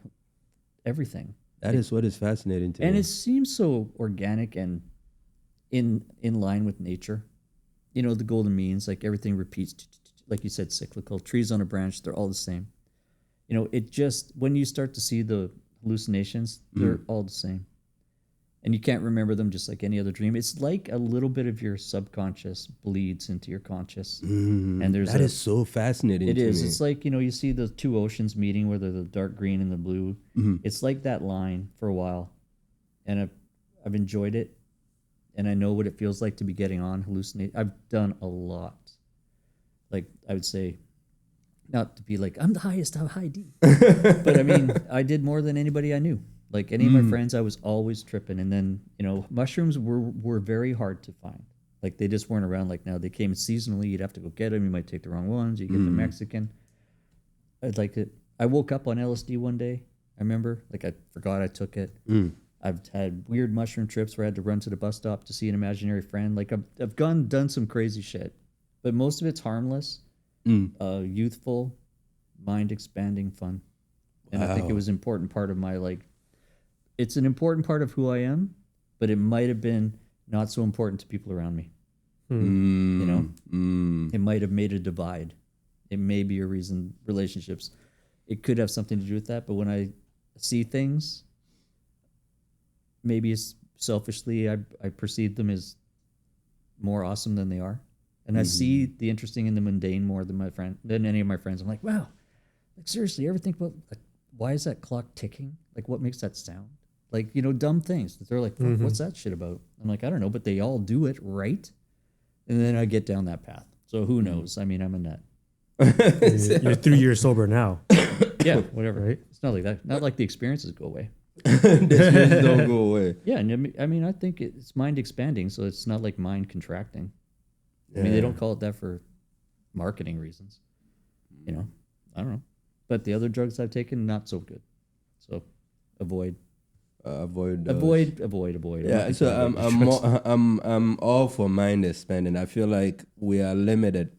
everything. That is what is fascinating to me. And it seems so organic and in line with nature. The golden means, like everything repeats, like you said, cyclical. Trees on a branch, they're all the same. it just, when you start to see the hallucinations, they're all the same. And you can't remember them just like any other dream. It's like a little bit of your subconscious bleeds into your conscious. And there's that is so fascinating. It is. Me. It's like, you see the two oceans meeting where they're the dark green and the blue. It's like that line for a while. And I've enjoyed it. And I know what it feels like to be getting on hallucinate. I've done a lot. Like, I would say, not to be like, I'm the highest, I'm high D. But I mean, I did more than anybody I knew. Like any of my friends, I was always tripping. And then, mushrooms were very hard to find. Like they just weren't around like now. They came seasonally. You'd have to go get them. You might take the wrong ones. You get the Mexican. I'd like it. I woke up on LSD one day. I remember, like I forgot I took it. I've had weird mushroom trips where I had to run to the bus stop to see an imaginary friend. Like I've done some crazy shit, but most of it's harmless, youthful, mind expanding fun. And I think it was an important part of my it's an important part of who I am, but it might have been not so important to people around me. It might have made a divide. It may be a reason relationships. It could have something to do with that. But when I see things, maybe it's selfishly, I perceive them as more awesome than they are. And I see the interesting in the mundane more than any of my friends. I'm like, wow, like seriously, you ever think about why is that clock ticking? Like what makes that sound? Like, dumb things. They're like, what's that shit about? I'm like, I don't know, but they all do it, right? And then I get down that path. So who knows? I mean, I'm a nut. You're 3 years sober now. Yeah, whatever. Right? It's not like that. Not like the experiences go away. This don't go away. Yeah, and I mean, I think it's mind expanding, so it's not like mind contracting. I mean, they don't call it that for marketing reasons. I don't know. But the other drugs I've taken, not so good. So avoid. Avoid. Yeah, so I'm all for mind expanding. I feel like we are limited.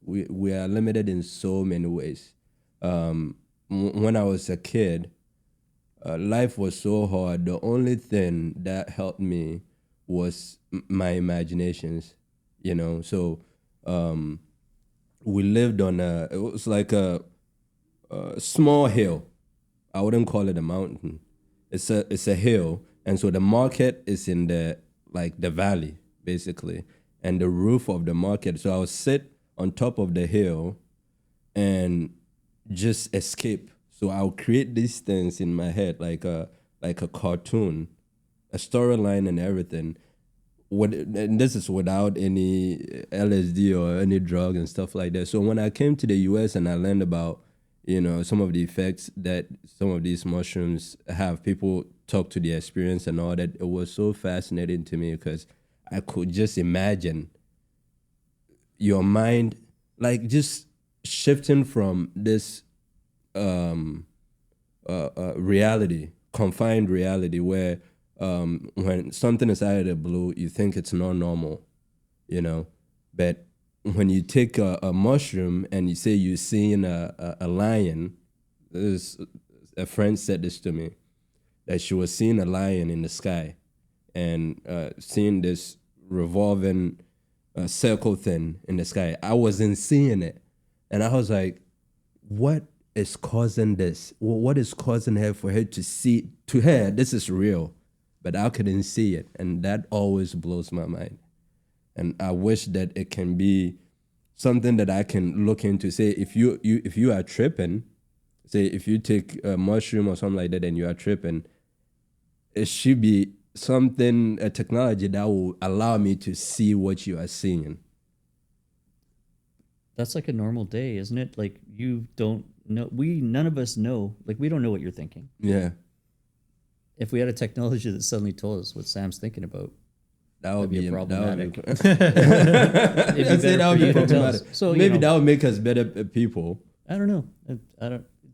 We are limited in so many ways. When I was a kid, life was so hard. The only thing that helped me was my imaginations. So we lived on it was like a small hill. I wouldn't call it a mountain. It's a hill, and so the market is in the valley basically, and the roof of the market. So I would sit on top of the hill and just escape. So I'll create these things in my head like a cartoon, a storyline and everything. And this is without any LSD or any drug and stuff like that. So when I came to the US and I learned about some of the effects that some of these mushrooms have, people talk to the experience and all that. It was so fascinating to me because I could just imagine your mind, like just shifting from this reality, confined reality, where when something is out of the blue, you think it's not normal, but when you take a mushroom and you say you're seeing a lion, a friend said this to me, that she was seeing a lion in the sky and seeing this revolving circle thing in the sky. I wasn't seeing it. And I was like, what is causing this? What is causing her for her to see? To her, this is real, but I couldn't see it. And that always blows my mind. And I wish that it can be something that I can look into. Say, if you are tripping, say if you take a mushroom or something like that and you are tripping, it should be a technology that will allow me to see what you are seeing. That's like a normal day, isn't it? Like you don't know. None of us know. Like we don't know what you're thinking. Yeah. If we had a technology that suddenly told us what Sam's thinking about, that would be problematic. So maybe that would make us better people. I don't know.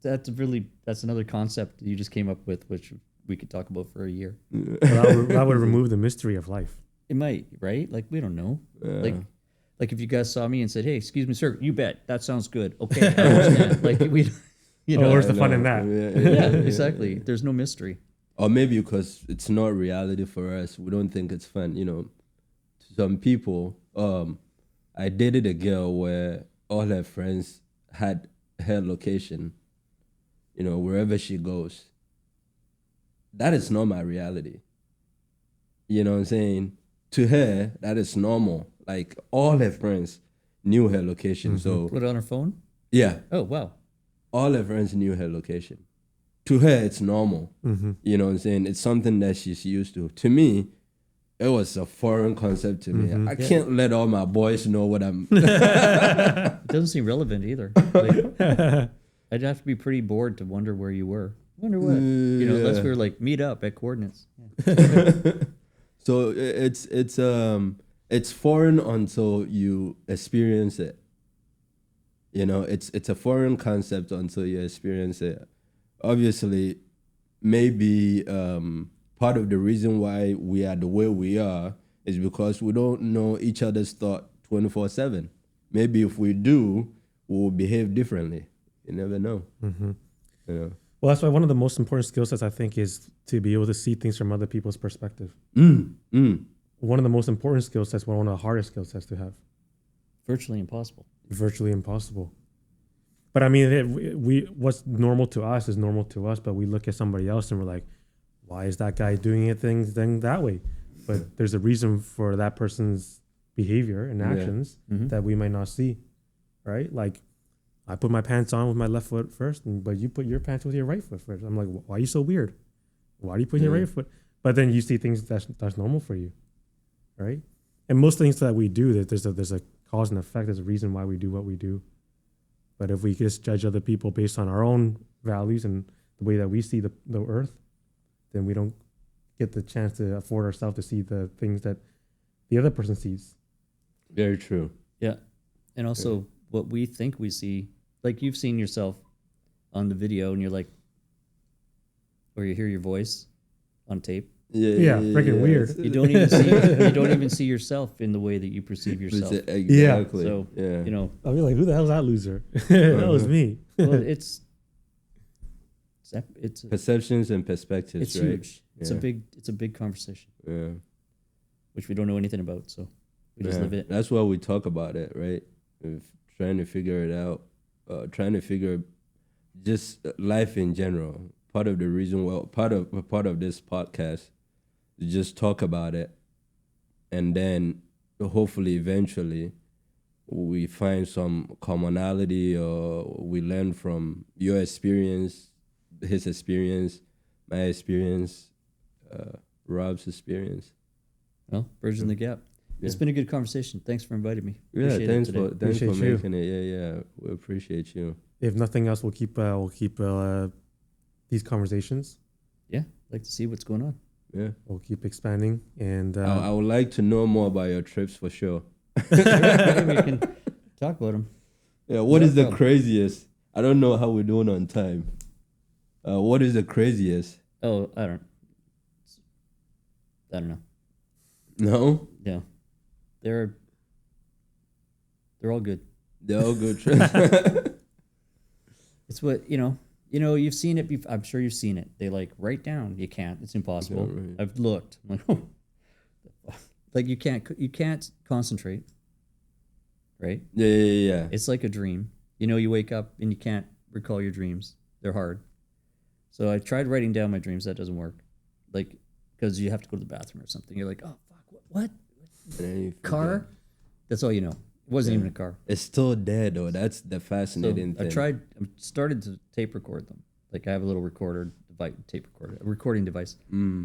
That's another concept you just came up with, which we could talk about for a year. Well, that would remove the mystery of life. It might, right? Like we don't know. Like if you guys saw me and said, "Hey, excuse me, sir, you bet that sounds good." Okay, I understand. Like we, where's the fun in that? Yeah, exactly. There's no mystery. Or maybe because it's not reality for us, we don't think it's fun. Some people. I dated a girl where all her friends had her location, wherever she goes. That is not my reality. You know what I'm saying? To her, that is normal. Like all her friends knew her location. So Put it on her phone? yeah, Oh, wow. all her friends knew her location. To her, it's normal. You know what I'm saying? It's something that she's used to. To me, it was a foreign concept to me. I can't let all my boys know what I'm. It doesn't seem relevant either. Like, I'd have to be pretty bored to wonder where you were. Wonder what? Unless we were like, meet up at coordinates. Yeah. So it's foreign until you experience it. It's a foreign concept until you experience it. Obviously, maybe part of the reason why we are the way we are is because we don't know each other's thought 24/7. Maybe if we do, we'll behave differently. You never know. Well, that's why one of the most important skill sets I think is to be able to see things from other people's perspective. One of the most important skill sets, one of the hardest skill sets to have. Virtually impossible. Virtually impossible. But I mean, what's normal to us is normal to us, but we look at somebody else and we're like, why is that guy doing things that way? But there's a reason for that person's behavior and actions that we might not see, right? Like, I put my pants on with my left foot first, but you put your pants with your right foot first. I'm like, why are you so weird? Why do you put your right foot? But then you see things that's normal for you, right? And most things that we do, there's a cause and effect. There's a reason why we do what we do. But if we just judge other people based on our own values and the way that we see the earth, then we don't get the chance to afford ourselves to see the things that the other person sees. Very true. Yeah. And also what we think we see, like you've seen yourself on the video and you're like, or you hear your voice on tape. Yeah, freaking weird. You don't even see yourself in the way that you perceive yourself. Exactly. So, I'll be like, who the hell's that loser? That was me. Well, it's perceptions and perspectives. It's right? huge. It's a big conversation. Yeah. Which we don't know anything about, so we just live it. That's why we talk about it, right? Trying to figure it out, trying to figure just life in general. Part of the reason, part of this podcast is just talk about it, and then hopefully eventually we find some commonality, or we learn from your experience, his experience, my experience, Rob's experience. Well, bridging the gap. It's been a good conversation. Thanks for inviting me. Yeah, thanks for you. making it. Yeah, we appreciate you. If nothing else, we'll keep these conversations. Yeah, like to see what's going on. Yeah, we'll keep expanding, and I would like to know more about your trips for sure. Maybe we can talk about them. Yeah, what is the craziest? I don't know how we're doing on time. What is the craziest? Oh, I don't know. No? Yeah. They're all good. They're all good trips. It's what, you've seen it before. I'm sure you've seen it. They like write down. You can't. It's impossible. Yeah, right. I've looked. I'm like, oh. Like you can't concentrate. Right? Yeah. It's like a dream. You wake up and you can't recall your dreams. They're hard. So I tried writing down my dreams. That doesn't work. Like, because you have to go to the bathroom or something. You're like, oh, fuck, what? Car? That's all you know. It wasn't even a car. It's still there, though. That's the fascinating thing. I started to tape record them. Like, I have a little recording device.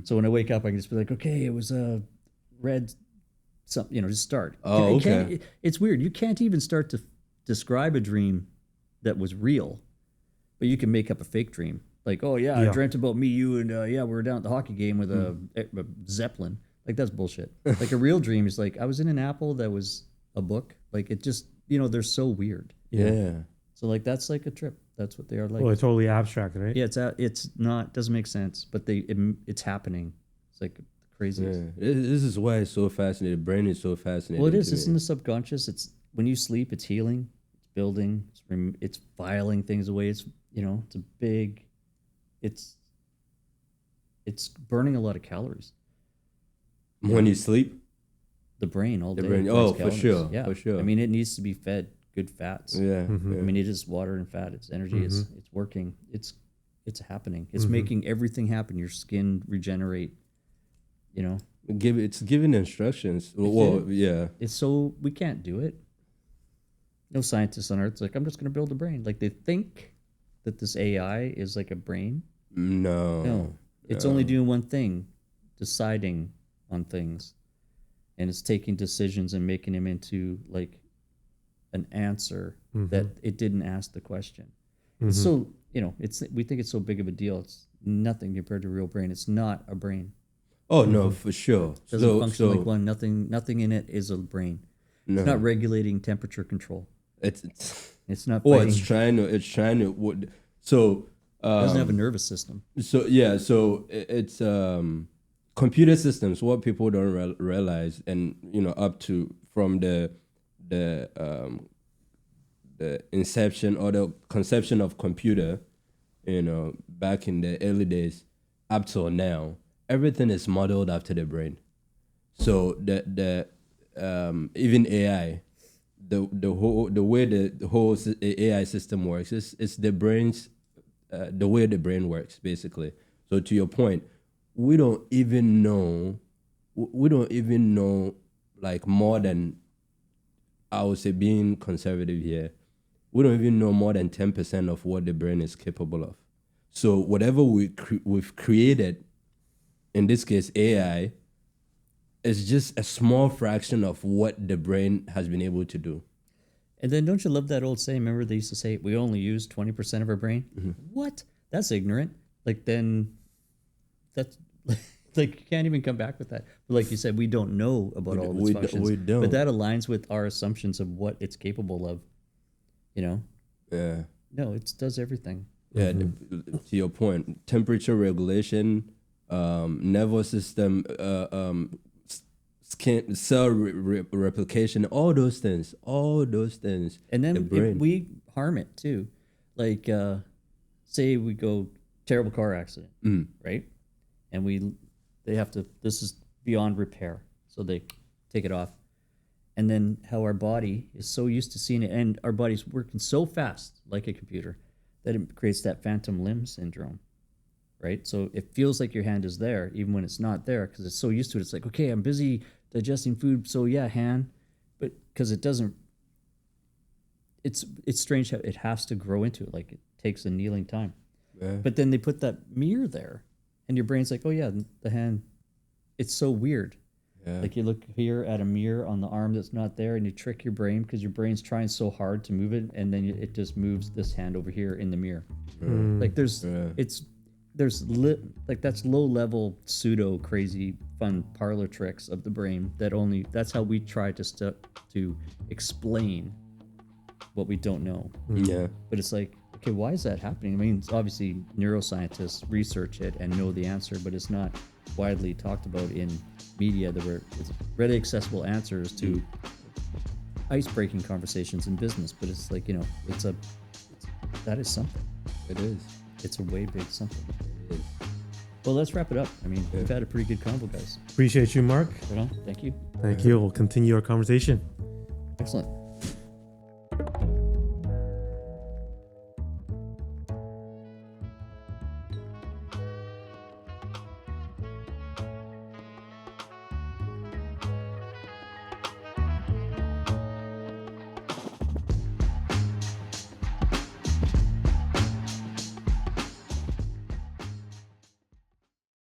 So when I wake up, I can just be like, okay, it was a red something, just start. Oh, okay. It's weird. You can't even start to describe a dream that was real, but you can make up a fake dream. Like, oh, yeah, I dreamt about me, you, and we were down at the hockey game with a Zeppelin. Like, that's bullshit. Like, a real dream is like, I was in an apple that was a book. Like, it just, they're so weird. Yeah. So, like, that's like a trip. That's what they are like. Well, it's totally abstract, right? Yeah, it's not, doesn't make sense, but it's happening. It's like craziest. Yeah. This is why it's so fascinating. The brain is so fascinating. Well, it is. It's in the subconscious. It's when you sleep, it's healing, it's building, it's filing things away. It's, it's a big... It's burning a lot of calories. When you sleep? The brain all day. Oh, for sure. Yeah. For sure. I mean, it needs to be fed good fats. Yeah. I mean, it is water and fat. It's energy. It's working. It's happening. It's making everything happen. Your skin regenerate. You know, It's giving instructions. Well, yeah. it's so we can't do it. No scientists on Earth's like, I'm just going to build a brain. Like they think that this AI is like a brain. No, it's only doing one thing, deciding on things, and it's taking decisions and making them into like an answer that it didn't ask the question. So we think it's so big of a deal. It's nothing compared to a real brain. It's not a brain. Oh no, for sure. It doesn't function like one. Nothing in it is a brain. No. It's not regulating temperature control. It's not. Oh, Fighting. it's trying to. So It doesn't have a nervous system. So yeah, so it's computer systems. What people don't realize, and up to from the inception or the conception of computer, back in the early days, up till now, everything is modeled after the brain. So the even AI, the way the whole AI system works is the brain's. The way the brain works, basically. So to your point, we don't even know like more than, I would say, being conservative here, we don't even know more than 10% of what the brain is capable of. So whatever we've created, in this case AI, is just a small fraction of what the brain has been able to do. And then don't you love that old saying? Remember they used to say, we only use 20% of our brain? What? That's ignorant. Like then that's like you can't even come back with that. But like you said, we don't know about all its functions. We don't. But that aligns with our assumptions of what it's capable of. Yeah. No, it does everything. Yeah, to your point, temperature regulation, nervous system, skin, cell replication, all those things. And then we harm it too. Like, say we go terrible car accident, right? And they have to, this is beyond repair. So they take it off. And then how our body is so used to seeing it, and our body's working so fast, like a computer, that it creates that phantom limb syndrome, right? So it feels like your hand is there, even when it's not there, because it's so used to it. It's like, okay, I'm busy digesting food, so yeah, hand. But because it doesn't, it's strange how it has to grow into it. Like it takes a kneeling time. Yeah. But then they put that mirror there, and your brain's like, oh yeah, the hand. It's so weird. Yeah. Like you look here at a mirror on the arm that's not there, and you trick your brain because your brain's trying so hard to move it, and then it just moves this hand over here in the mirror. Like that's low level pseudo crazy fun parlor tricks of the brain that's how we try to explain what we don't know. Yeah. But it's like, okay, why is that happening? I mean, obviously neuroscientists research it and know the answer, but it's not widely talked about in media. It's readily accessible answers to ice-breaking conversations in business. But it's like, that is something. It is. It's a way big something. It is. Well, let's wrap it up. I mean, we've had a pretty good convo, guys. Appreciate you, Mark. Right on. Thank you. Thank you. We'll continue our conversation. Excellent.